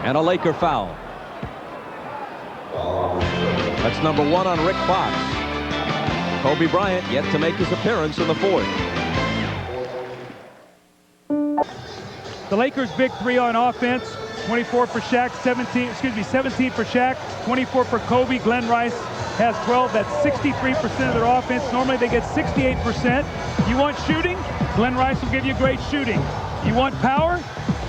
Speaker 1: And a Laker foul. That's number 1 on Rick Fox. Kobe Bryant yet to make his appearance in the 4th.
Speaker 2: The Lakers' big 3 on offense, 24 for Shaq, 17 for Shaq, 24 for Kobe. Glenn Rice has 12. That's 63% of their offense. Normally they get 68%. You want shooting? Glenn Rice will give you great shooting. You want power?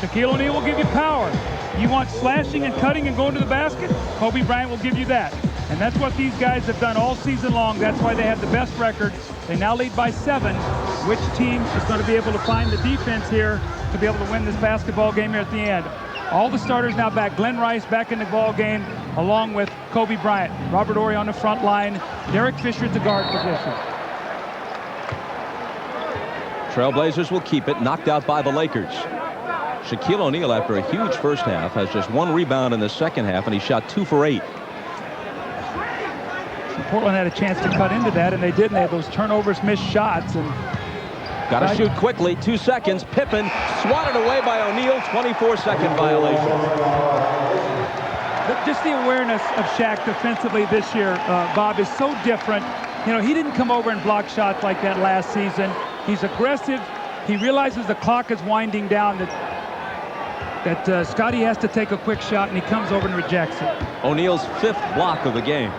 Speaker 2: Shaquille O'Neal will give you power. You want slashing and cutting and going to the basket? Kobe Bryant will give you that. And that's what these guys have done all season long. That's why they have the best record. They now lead by 7. Which team is going to be able to find the defense here to be able to win this basketball game here at the end? All the starters now back. Glenn Rice back in the ball game along with Kobe Bryant. Robert Ory on the front line. Derek Fisher at the guard position.
Speaker 1: Trailblazers will keep it, knocked out by the Lakers. Shaquille O'Neal, after a huge first half, has just 1 rebound in the second half, and he shot 2 for 8.
Speaker 2: Portland had a chance to cut into that, and they didn't. They had those turnovers, missed shots, and
Speaker 1: Got to shoot quickly. 2 seconds. Pippen swatted away by O'Neal. 24-second violation.
Speaker 2: Just the awareness of Shaq defensively this year, Bob, is so different. You know, he didn't come over and block shots like that last season. He's aggressive. He realizes the clock is winding down, that Scotty has to take a quick shot, and he comes over and rejects it.
Speaker 1: O'Neal's 5th block of the game.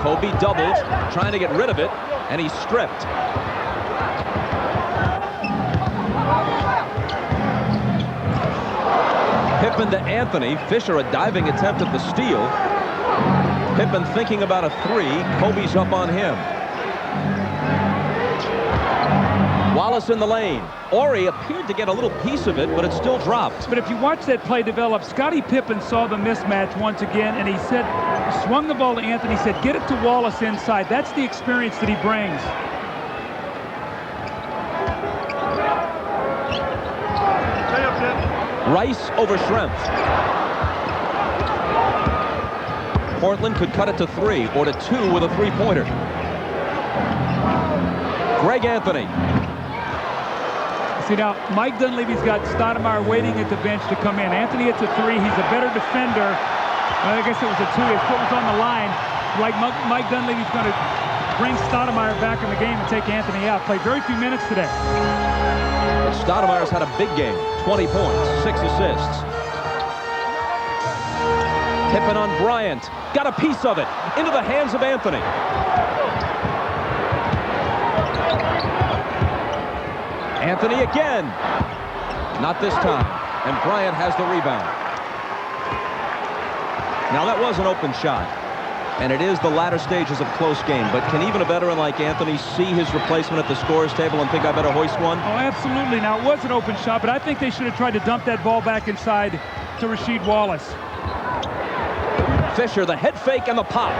Speaker 1: Kobe doubles, trying to get rid of it, and he's stripped. Pippen to Anthony. Fisher a diving attempt at the steal. Pippen thinking about a 3. Kobe's up on him. Wallace in the lane. Ori appeared to get a little piece of it, but it still dropped.
Speaker 2: But if you watch that play develop, Scottie Pippen saw the mismatch once again, and he said, swung the ball to Anthony, said, get it to Wallace inside. That's the experience that he brings.
Speaker 1: Rice over Schrempf. Portland could cut it to 3 or to 2 with a 3-pointer. Greg Anthony.
Speaker 2: See now, Mike Dunleavy's got Stoudemire waiting at the bench to come in. Anthony hits a 3. He's a better defender. Well, I guess it was a 2. His foot was on the line. Like Mike Dunleavy's going to bring Stoudemire back in the game and take Anthony out. Played very few minutes today.
Speaker 1: But Stoudemire's had a big game. 20 points, 6 assists. Pippen on Bryant. Got a piece of it. Into the hands of Anthony. Anthony again. Not this time. And Bryant has the rebound. Now that was an open shot. And it is the latter stages of close game. But can even a veteran like Anthony see his replacement at the scorer's table and think I better hoist one?
Speaker 2: Oh, absolutely. Now, it was an open shot, but I think they should have tried to dump that ball back inside to Rasheed Wallace.
Speaker 1: Fisher, the head fake and the pop.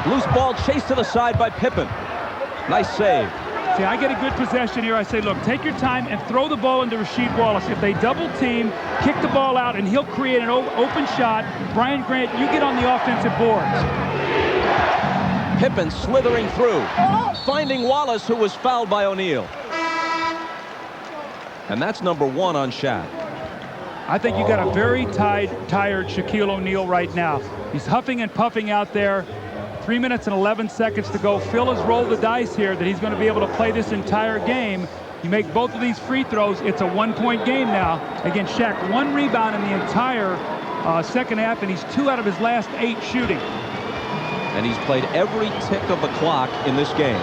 Speaker 1: Loose ball chased to the side by Pippen. Nice save.
Speaker 2: See, I get a good possession here. I say, look, take your time and throw the ball into Rasheed Wallace. If they double team, kick the ball out, and he'll create an open shot. Brian Grant, you get on the offensive boards.
Speaker 1: Pippen slithering through, finding Wallace, who was fouled by O'Neal. And that's number 1 on Shaq.
Speaker 2: I think you got a very tired Shaquille O'Neal right now. He's huffing and puffing out there. 3 minutes and 11 seconds to go. Phil has rolled the dice here that he's going to be able to play this entire game. You make both of these free throws, it's a 1-point game now. Again, Shaq, 1 rebound in the entire second half, and he's 2 out of his last 8 shooting.
Speaker 1: And he's played every tick of the clock in this game.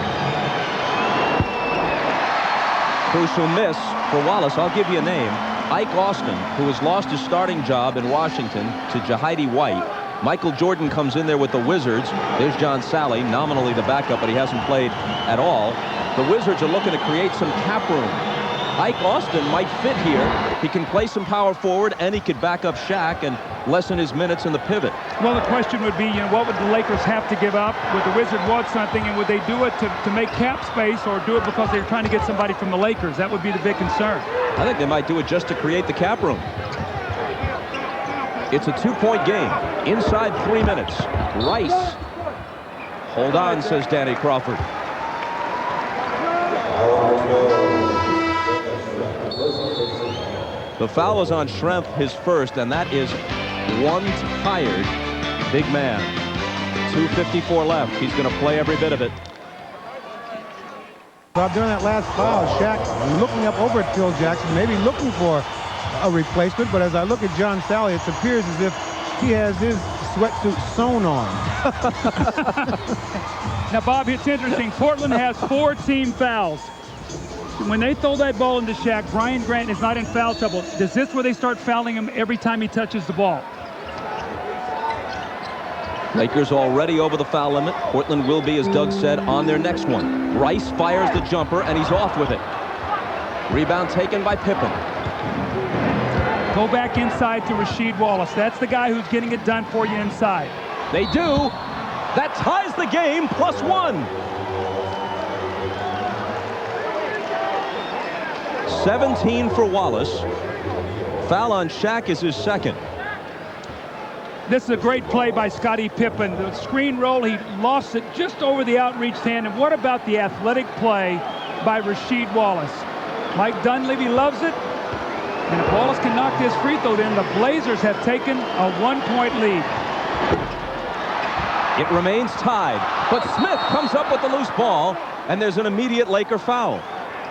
Speaker 1: Crucial miss for Wallace. I'll give you a name. Ike Austin, who has lost his starting job in Washington to Jahidi White. Michael Jordan comes in there with the Wizards. There's John Sally, nominally the backup, but he hasn't played at all. The Wizards are looking to create some cap room. Ike Austin might fit here. He can play some power forward, and he could back up Shaq and lessen his minutes in the pivot.
Speaker 2: Well, the question would be, what would the Lakers have to give up? Would the Wizards want something, and would they do it to make cap space, or do it because they're trying to get somebody from the Lakers? That would be the big concern.
Speaker 1: I think they might do it just to create the cap room. It's a 2-point game. Inside 3 minutes. Rice. Hold on, says Danny Crawford. The foul is on Schrempf, his first, and that is one tired big man. 2:54 left. He's going to play every bit of it.
Speaker 4: Bob, during that last foul, Shaq looking up over at Phil Jackson, maybe looking for a replacement, but as I look at John Sally, it appears as if he has his sweatsuit sewn on.
Speaker 2: Now, Bob, it's interesting. Portland has 4 team fouls. When they throw that ball into Shaq, Brian Grant is not in foul trouble. Is this where they start fouling him every time he touches the ball?
Speaker 1: Lakers already over the foul limit. Portland will be, as Doug said, on their next one. Rice fires the jumper, and he's off with it. Rebound taken by Pippen.
Speaker 2: Go back inside to Rasheed Wallace. That's the guy who's getting it done for you inside.
Speaker 1: They do. That ties the game, +1. 17 for Wallace. Foul on Shaq is his second.
Speaker 2: This is a great play by Scottie Pippen. The screen roll, he lost it just over the outreached hand. And what about the athletic play by Rasheed Wallace? Mike Dunleavy loves it. And if Wallace can knock this free throw, then the Blazers have taken a 1-point lead.
Speaker 1: It remains tied, but Smith comes up with the loose ball, and there's an immediate Laker foul.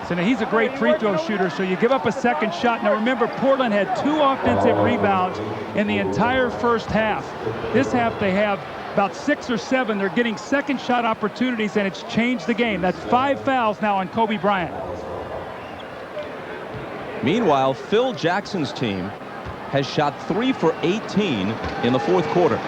Speaker 2: So now he's a great free throw shooter, so you give up a second shot. Now remember, Portland had 2 offensive rebounds in the entire first half. This half they have about 6 or 7. They're getting second shot opportunities, and it's changed the game. That's 5 fouls now on Kobe Bryant.
Speaker 1: Meanwhile, Phil Jackson's team has shot 3 for 18 in the fourth quarter.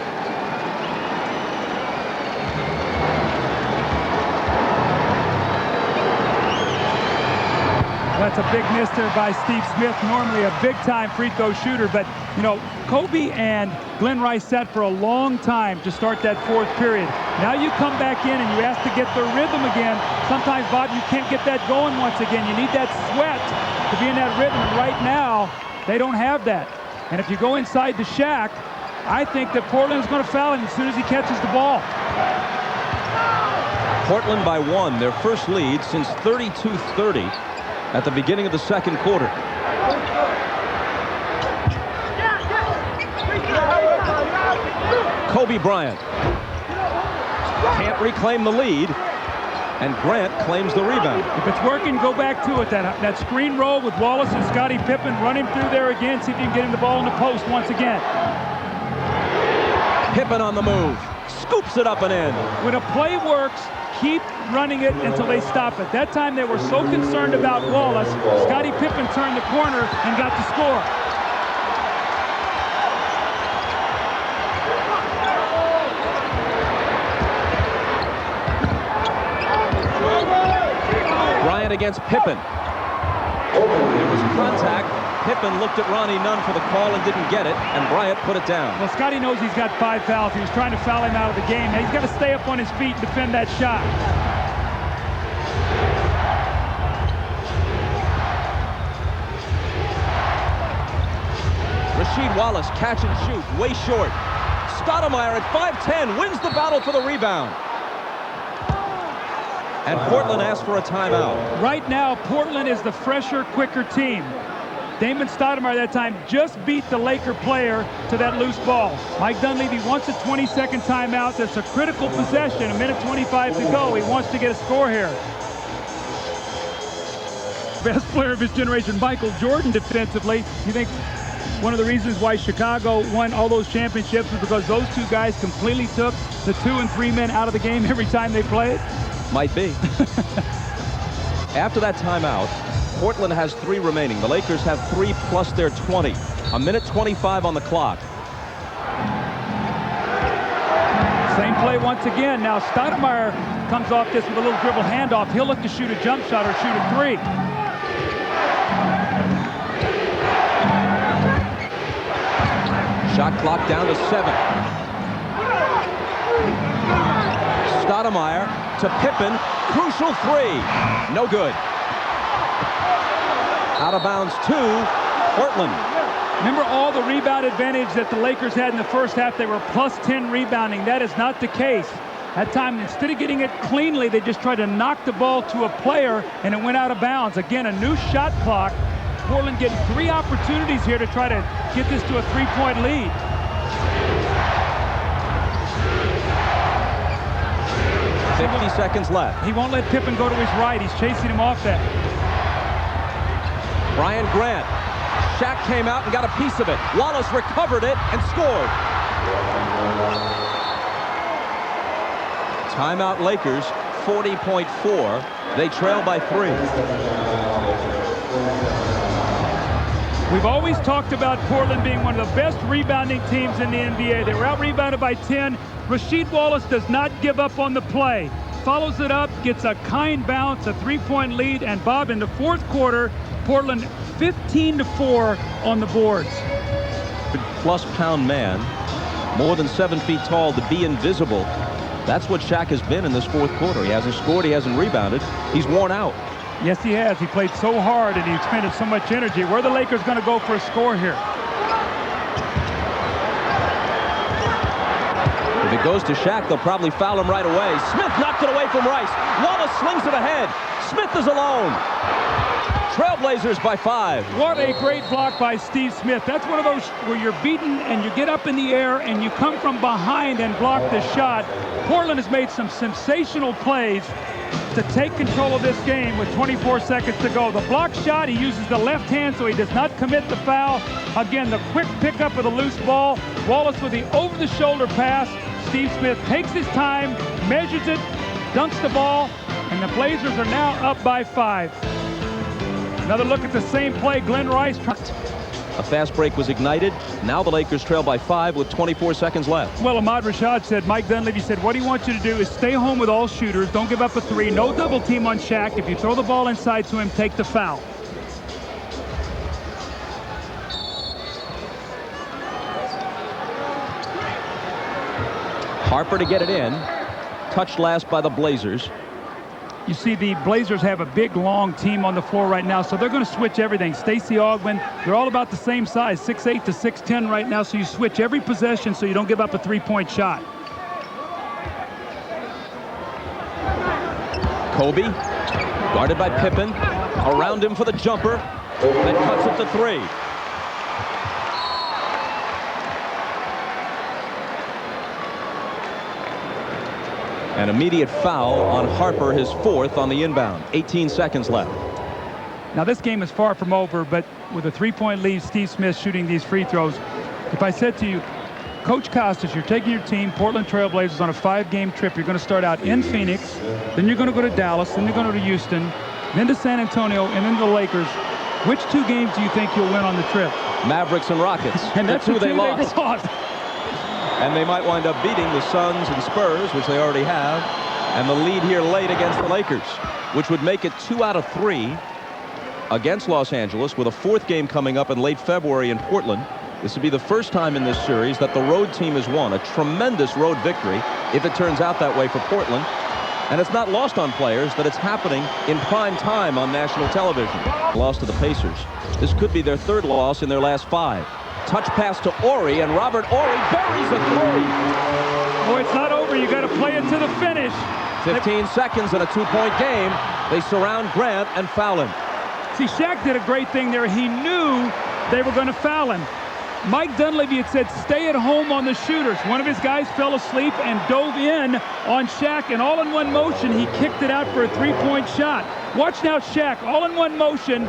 Speaker 2: That's a big miss there by Steve Smith, normally a big-time free throw shooter. But, you know, Kobe and Glenn Rice sat for a long time to start that fourth period. Now you come back in and you ask to get their rhythm again. Sometimes, Bob, you can't get that going once again. You need that sweat to be in that rhythm. And right now, they don't have that. And if you go inside the Shaq, I think that Portland is going to foul him as soon as he catches the ball.
Speaker 1: Portland by 1, their first lead since 32-30. At the beginning of the second quarter. Kobe Bryant can't reclaim the lead, and Grant claims the rebound.
Speaker 2: If it's working, go back to it. That screen roll with Wallace and Scottie Pippen, run him through there again, see if you can get him the ball in the post once again.
Speaker 1: Pippen on the move, scoops it up and in.
Speaker 2: When a play works, keep running it until they stop it. That time they were so concerned about Wallace, Scottie Pippen turned the corner and got the score.
Speaker 1: Bryant against Pippen. There was contact. Pippen looked at Ronnie Nunn for the call and didn't get it, and Bryant put it down.
Speaker 2: Well, Scottie knows he's got 5 fouls. He was trying to foul him out of the game. Now he's got to stay up on his feet and defend that shot.
Speaker 1: Rasheed Wallace, catch and shoot, way short. Stoudemire at 5'10", wins the battle for the rebound. And Portland asks for a timeout.
Speaker 2: Right now, Portland is the fresher, quicker team. Damon Stoudemire that time just beat the Laker player to that loose ball. Mike Dunleavy wants a 20-second timeout. That's a critical possession, 1:25 to go. He wants to get a score here. Best player of his generation, Michael Jordan, defensively. You think one of the reasons why Chicago won all those championships was because those 2 guys completely took the 2 and 3 men out of the game every time they played?
Speaker 1: Might be. After that timeout, Portland has 3 remaining. The Lakers have 3 plus their 20. 1:25 on the clock.
Speaker 2: Same play once again. Now Stoudemire comes off this with a little dribble handoff. He'll look to shoot a jump shot or shoot a 3.
Speaker 1: Shot clock down to 7. Stoudemire to Pippen. Crucial 3. No good. Out of bounds 2. Portland.
Speaker 2: Remember all the rebound advantage that the Lakers had in the first half? They were plus 10 rebounding. That is not the case. That time, instead of getting it cleanly, they just tried to knock the ball to a player, and it went out of bounds. Again, a new shot clock. Portland getting 3 opportunities here to try to get this to a 3-point lead.
Speaker 1: $50 seconds left.
Speaker 2: He won't let Pippen go to his right. He's chasing him off that.
Speaker 1: Brian Grant. Shaq came out and got a piece of it. Wallace recovered it and scored. Timeout Lakers, 40.4. They trail by 3.
Speaker 2: We've always talked about Portland being one of the best rebounding teams in the NBA. They were out-rebounded by 10. Rasheed Wallace does not give up on the play. Follows it up, gets a kind bounce, a 3-point lead, and Bob, in the fourth quarter, Portland 15-4 on the boards.
Speaker 1: Plus-pound man, more than 7 feet tall, to be invisible. That's what Shaq has been in this fourth quarter. He hasn't scored, he hasn't rebounded. He's worn out.
Speaker 2: Yes, he has. He played so hard and he expended so much energy. Where are the Lakers going to go for a score here?
Speaker 1: If it goes to Shaq, they'll probably foul him right away. Smith knocked it away from Rice. Wallace slings it ahead. Smith is alone. Trailblazers by 5.
Speaker 2: What a great block by Steve Smith. That's one of those where you're beaten and you get up in the air and you come from behind and block the shot. Portland has made some sensational plays to take control of this game with 24 seconds to go. The block shot, he uses the left hand so he does not commit the foul. Again, the quick pickup of the loose ball. Wallace with the over-the-shoulder pass. Steve Smith takes his time, measures it, dunks the ball, and the Blazers are now up by 5. Another look at the same play. Glenn Rice.
Speaker 1: A fast break was ignited. Now the Lakers trail by 5 with 24 seconds left.
Speaker 2: Well, Ahmad Rashad said, Mike Dunleavy said, what he wants you to do is stay home with all shooters. Don't give up a 3. No double team on Shaq. If you throw the ball inside to him, take the foul.
Speaker 1: Harper to get it in. Touched last by the Blazers.
Speaker 2: You see, the Blazers have a big, long team on the floor right now, so they're going to switch everything. Stacey Augmon, they're all about the same size, 6'8" to 6'10" right now, so you switch every possession so you don't give up a 3-point shot.
Speaker 1: Kobe, guarded by Pippen, around him for the jumper, then cuts it to 3. An immediate foul on Harper, his 4th on the inbound. 18 seconds left.
Speaker 2: Now this game is far from over, but with a 3-point lead, Steve Smith shooting these free throws. If I said to you, Coach Costas, you're taking your team, Portland Trailblazers, on a 5-game trip. You're going to start out in Phoenix, then you're going to go to Dallas, then you're going to go to Houston, then to San Antonio, and then to the Lakers. Which 2 games do you think you'll win on the trip?
Speaker 1: Mavericks and Rockets.
Speaker 2: And that's
Speaker 1: the 2
Speaker 2: the
Speaker 1: they lost. And they might wind up beating the Suns and Spurs, which they already have, and the lead here late against the Lakers, which would make it 2 out of 3 against Los Angeles, with a 4th game coming up in late February in Portland. This would be the first time in this series that the road team has won. A tremendous road victory, if it turns out that way for Portland. And it's not lost on players that it's happening in prime time on national television. Lost to the Pacers. This could be their 3rd loss in their last 5. Touch pass to Horry, and Robert Horry buries a 3.
Speaker 2: Boy, it's not over. You got to play it to the finish.
Speaker 1: 15 seconds in a 2-point game. They surround Grant and foul him.
Speaker 2: See, Shaq did a great thing there. He knew they were going to foul him. Mike Dunleavy had said, stay at home on the shooters. One of his guys fell asleep and dove in on Shaq, and all in one motion, he kicked it out for a 3-point shot. Watch now, Shaq, all in one motion,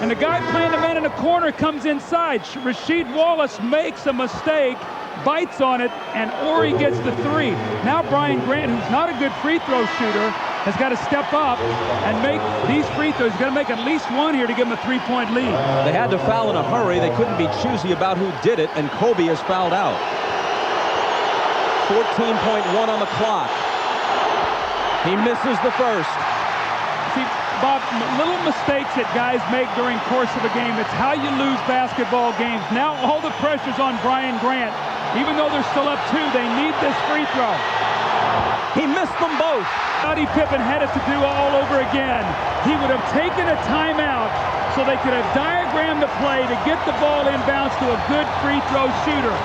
Speaker 2: and the guy playing the man in the corner comes inside. Rasheed Wallace makes a mistake, bites on it, and Horry gets the 3. Now Brian Grant, who's not a good free throw shooter, has got to step up and make these free throws. He's got to make at least 1 here to give him a 3-point lead.
Speaker 1: They had to foul in a hurry. They couldn't be choosy about who did it, and Kobe has fouled out. 14.1 on the clock. He misses the first.
Speaker 2: See, Bob, little mistakes that guys make during course of a game. It's how you lose basketball games. Now all the pressure's on Brian Grant. Even though they're still up 2, they need this free throw.
Speaker 1: He missed them both.
Speaker 2: Scottie Pippen had it to do all over again. He would have taken a timeout so they could have diagrammed the play to get the ball inbounds to a good free throw shooter.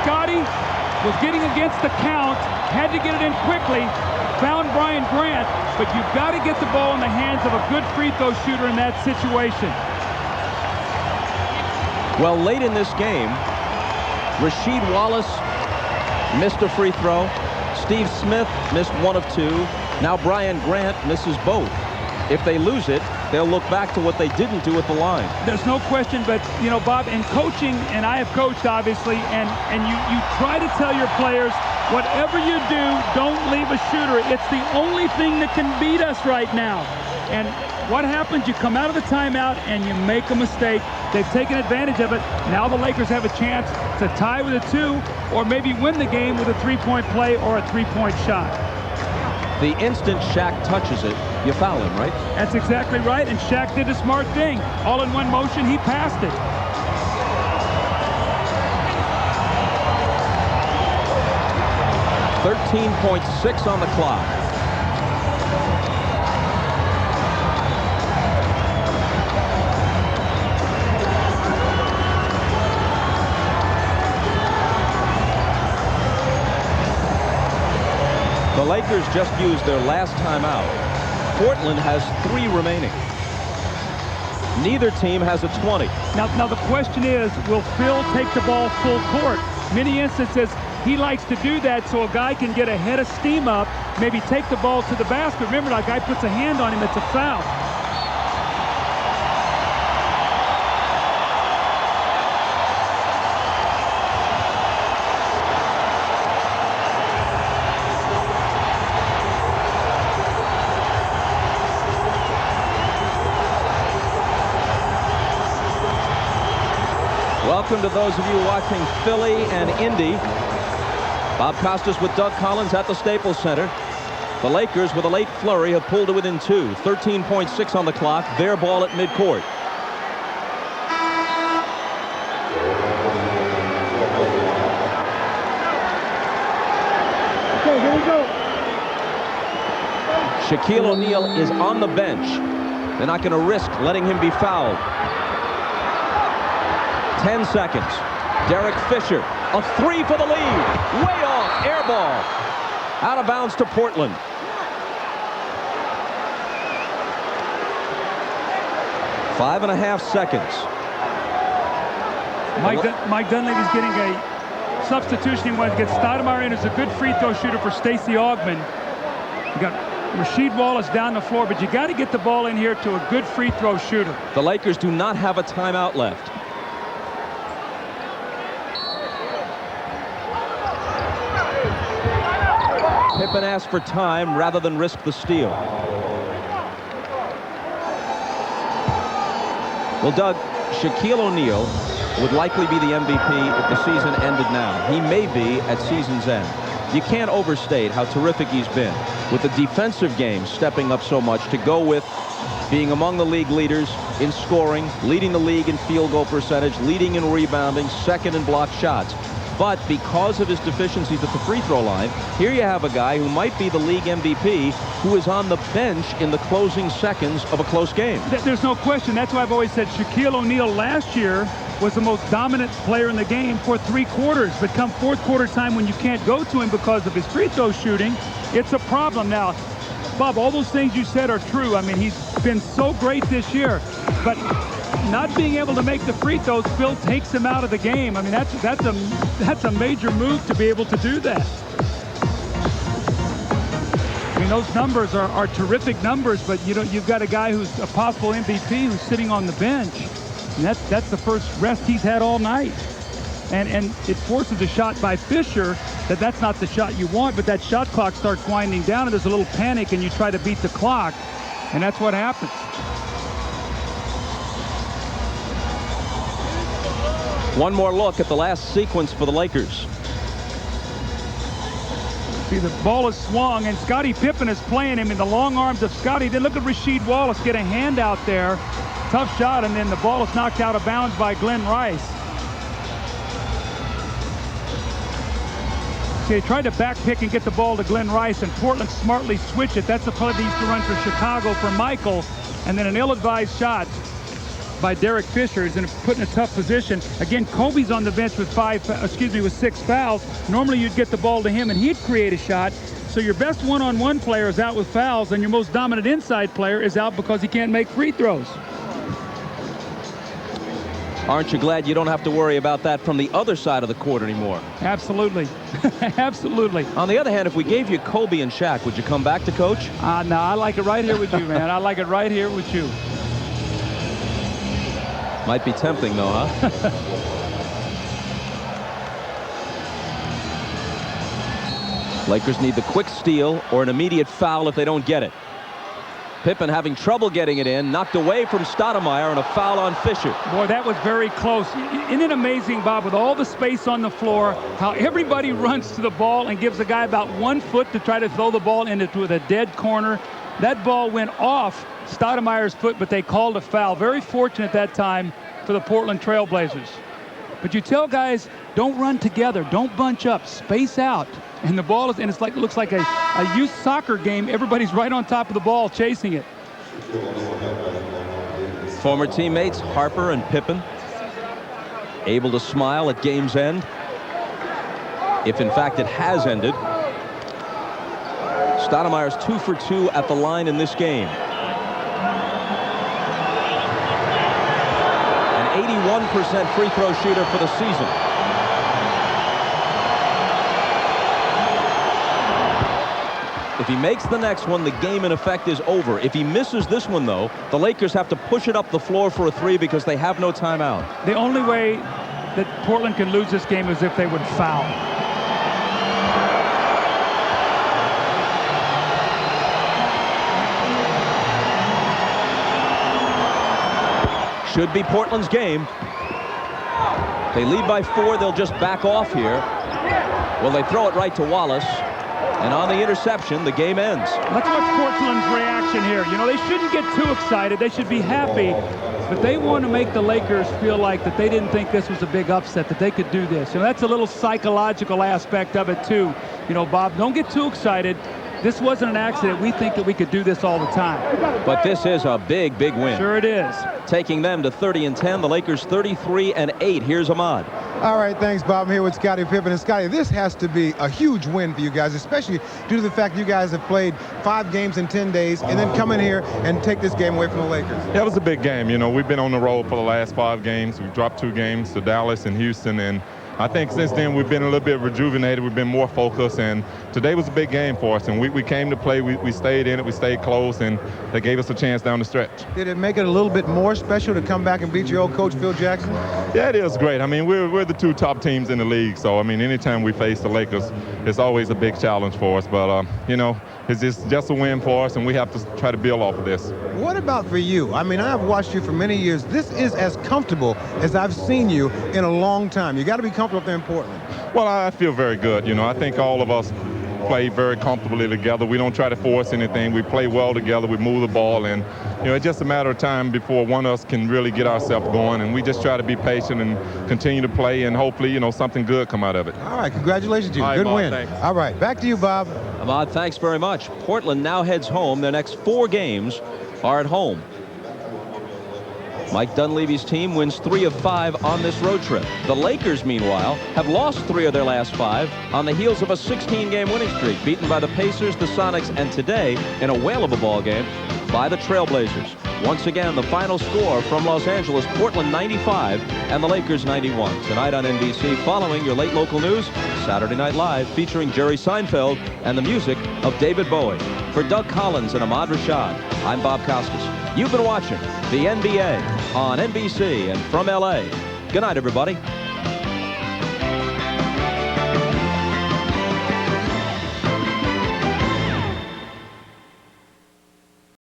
Speaker 2: Scottie was getting against the count, had to get it in quickly, found Brian Grant, but you've got to get the ball in the hands of a good free throw shooter in that situation.
Speaker 1: Well, late in this game, Rasheed Wallace missed a free throw. Steve Smith missed 1 of 2. Now Brian Grant misses both. If they lose it, they'll look back to what they didn't do at the line.
Speaker 2: There's no question, but, you know, Bob, in coaching, and I have coached, obviously, and you try to tell your players, whatever you do, don't leave a shooter. It's the only thing that can beat us right now. And what happens? You come out of the timeout and you make a mistake. They've taken advantage of it. Now the Lakers have a chance to tie with a 2 or maybe win the game with a 3-point play or a 3-point shot.
Speaker 1: The instant Shaq touches it, you foul him, right?
Speaker 2: That's exactly right, and Shaq did a smart thing. All in one motion, he passed it.
Speaker 1: .6 on the clock. Lakers just used their last timeout. Portland has 3 remaining. Neither team has a 20.
Speaker 2: Now the question is, will Phil take the ball full court? Many instances, he likes to do that so a guy can get a head of steam up, maybe take the ball to the basket. Remember, that guy puts a hand on him, it's a foul.
Speaker 1: Welcome to those of you watching Philly and Indy. Bob Costas with Doug Collins at the Staples Center. The Lakers, with a late flurry, have pulled to within 2. 13.6 on the clock. Their ball at midcourt.
Speaker 3: Okay, here we go.
Speaker 1: Shaquille O'Neal is on the bench. They're not going to risk letting him be fouled. 10 seconds. Derek Fisher, a 3 for the lead. Way off, air ball. Out of bounds to Portland. Five and a half seconds.
Speaker 2: Mike Dunleavy's getting a substitution. He wants to get Stoudemire in as a good free throw shooter for Stacey Augmon. You got Rasheed Wallace down the floor, but you got to get the ball in here to a good free throw shooter.
Speaker 1: The Lakers do not have a timeout left. Pippen asked for time rather than risk the steal. Well, Doug, Shaquille O'Neal would likely be the MVP if the season ended now. He may be at season's end. You can't overstate how terrific he's been with the defensive game stepping up so much, to go with being among the league leaders in scoring, leading the league in field goal percentage, leading in rebounding, second in blocked shots. But because of his deficiencies at the free throw line, here you have a guy who might be the league MVP who is on the bench in the closing seconds of a close game.
Speaker 2: There's no question. That's why I've always said Shaquille O'Neal last year was the most dominant player in the game for 3 quarters. But come fourth quarter time, when you can't go to him because of his free throw shooting, it's a problem. Now, Bob, all those things you said are true. I mean, he's been so great this year. But not being able to make the free throws, Phil takes him out of the game. I mean, that's a major move to be able to do that. I mean, those numbers are terrific numbers, but you've got a guy who's a possible MVP who's sitting on the bench, and that's the first rest he's had all night. And it forces a shot by Fisher that's not the shot you want, but that shot clock starts winding down, and there's a little panic, and you try to beat the clock, and that's what happens.
Speaker 1: One more look at the last sequence for the Lakers.
Speaker 2: See, the ball is swung, and Scottie Pippen is playing him in the long arms of Scottie. Then look at Rasheed Wallace get a hand out there. Tough shot, and then the ball is knocked out of bounds by Glenn Rice. See, they tried to back pick and get the ball to Glenn Rice, and Portland smartly switched it. That's the play they used to run for Chicago for Michael, and then an ill-advised shot by Derek Fisher is put in a tough position. Again, Kobe's on the bench with 6 fouls. Normally you'd get the ball to him and he'd create a shot. So your best one-on-one player is out with fouls, and your most dominant inside player is out because he can't make free throws.
Speaker 1: Aren't you glad you don't have to worry about that from the other side of the court anymore?
Speaker 2: Absolutely. Absolutely.
Speaker 1: On the other hand, if we gave you Kobe and Shaq, would you come back to coach?
Speaker 2: No, I like it right here with you, man. I like it right here with you.
Speaker 1: Might be tempting, though, huh? Lakers need the quick steal or an immediate foul if they don't get it. Pippen having trouble getting it in, knocked away from Stoudemire, and a foul on Fisher.
Speaker 2: Boy, that was very close. Isn't it amazing, Bob, with all the space on the floor, how everybody runs to the ball and gives the guy about 1 foot to try to throw the ball into a dead corner. That ball went off Stoudemire's foot, but they called a foul. Very fortunate that time for the Portland Trail Blazers. But you tell guys, don't run together, don't bunch up, space out. And the ball is, and it looks like a youth soccer game. Everybody's right on top of the ball chasing it.
Speaker 1: Former teammates Harper and Pippen able to smile at game's end, if in fact it has ended. Stoudemire's 2 for 2 at the line in this game. An 81% free throw shooter for the season. If he makes the next one, the game in effect is over. If he misses this one, though, the Lakers have to push it up the floor for a 3 because they have no timeout.
Speaker 2: The only way that Portland can lose this game is if they would foul.
Speaker 1: Should be Portland's game. They lead by 4. They'll just back off here. Well, they throw it right to Wallace. And on the interception, the game ends.
Speaker 2: Let's watch Portland's reaction here. You know, they shouldn't get too excited. They should be happy. But they want to make the Lakers feel like that they didn't think this was a big upset, that they could do this. You know, that's a little psychological aspect of it, too. You know, Bob, don't get too excited. This wasn't an accident. We think that we could do this all the time.
Speaker 1: But this is a big, big win.
Speaker 2: Sure it is.
Speaker 1: Taking them to 30-10. The Lakers 33-8. Here's Ahmad.
Speaker 4: All right, thanks, Bob. I'm here with Scottie Pippen. And Scottie, this has to be a huge win for you guys, especially due to the fact you guys have played 5 games in 10 days and then come in here and take this game away from the Lakers.
Speaker 16: Yeah, it was a big game. You know, we've been on the road for the last 5 games. We've dropped 2 games to Dallas and Houston, and I think since then we've been a little bit rejuvenated. We've been more focused, and today was a big game for us. And we came to play. We stayed in it. We stayed close, and they gave us a chance down the stretch.
Speaker 4: Did it make it a little bit more special to come back and beat your old coach, Phil Jackson?
Speaker 16: Yeah, it is great. I mean, we're the 2 top teams in the league. So, I mean, anytime we face the Lakers, it's always a big challenge for us. But, you know, it's just a win for us, and we have to try to build off of this.
Speaker 4: What about for you? I mean, I've watched you for many years. This is as comfortable as I've seen you in a long time. You got to be comfortable up there in Portland.
Speaker 16: Well, I feel very good. You know, I think all of us play very comfortably together. We don't try to force anything. We play well together. We move the ball, and you know, it's just a matter of time before one of us can really get ourselves going. And we just try to be patient and continue to play, and hopefully, you know, something good come out of it.
Speaker 4: All right, congratulations to you.
Speaker 16: All right,
Speaker 4: good
Speaker 16: Bob,
Speaker 4: win.
Speaker 16: thanks.
Speaker 4: All right, back to you, Bob.
Speaker 1: Ahmad, thanks very much. Portland now heads home. Their next 4 games are at home. Mike Dunleavy's team wins 3 of 5 on this road trip. The Lakers, meanwhile, have lost 3 of their last 5 on the heels of a 16-game winning streak, beaten by the Pacers, the Sonics, and today, in a whale of a ball game, by the Trailblazers. Once again, the final score from Los Angeles, Portland 95 and the Lakers 91. Tonight on NBC, following your late local news, Saturday Night Live, featuring Jerry Seinfeld and the music of David Bowie. For Doug Collins and Ahmad Rashad, I'm Bob Costas. You've been watching the NBA on NBC and from LA. Good night, everybody.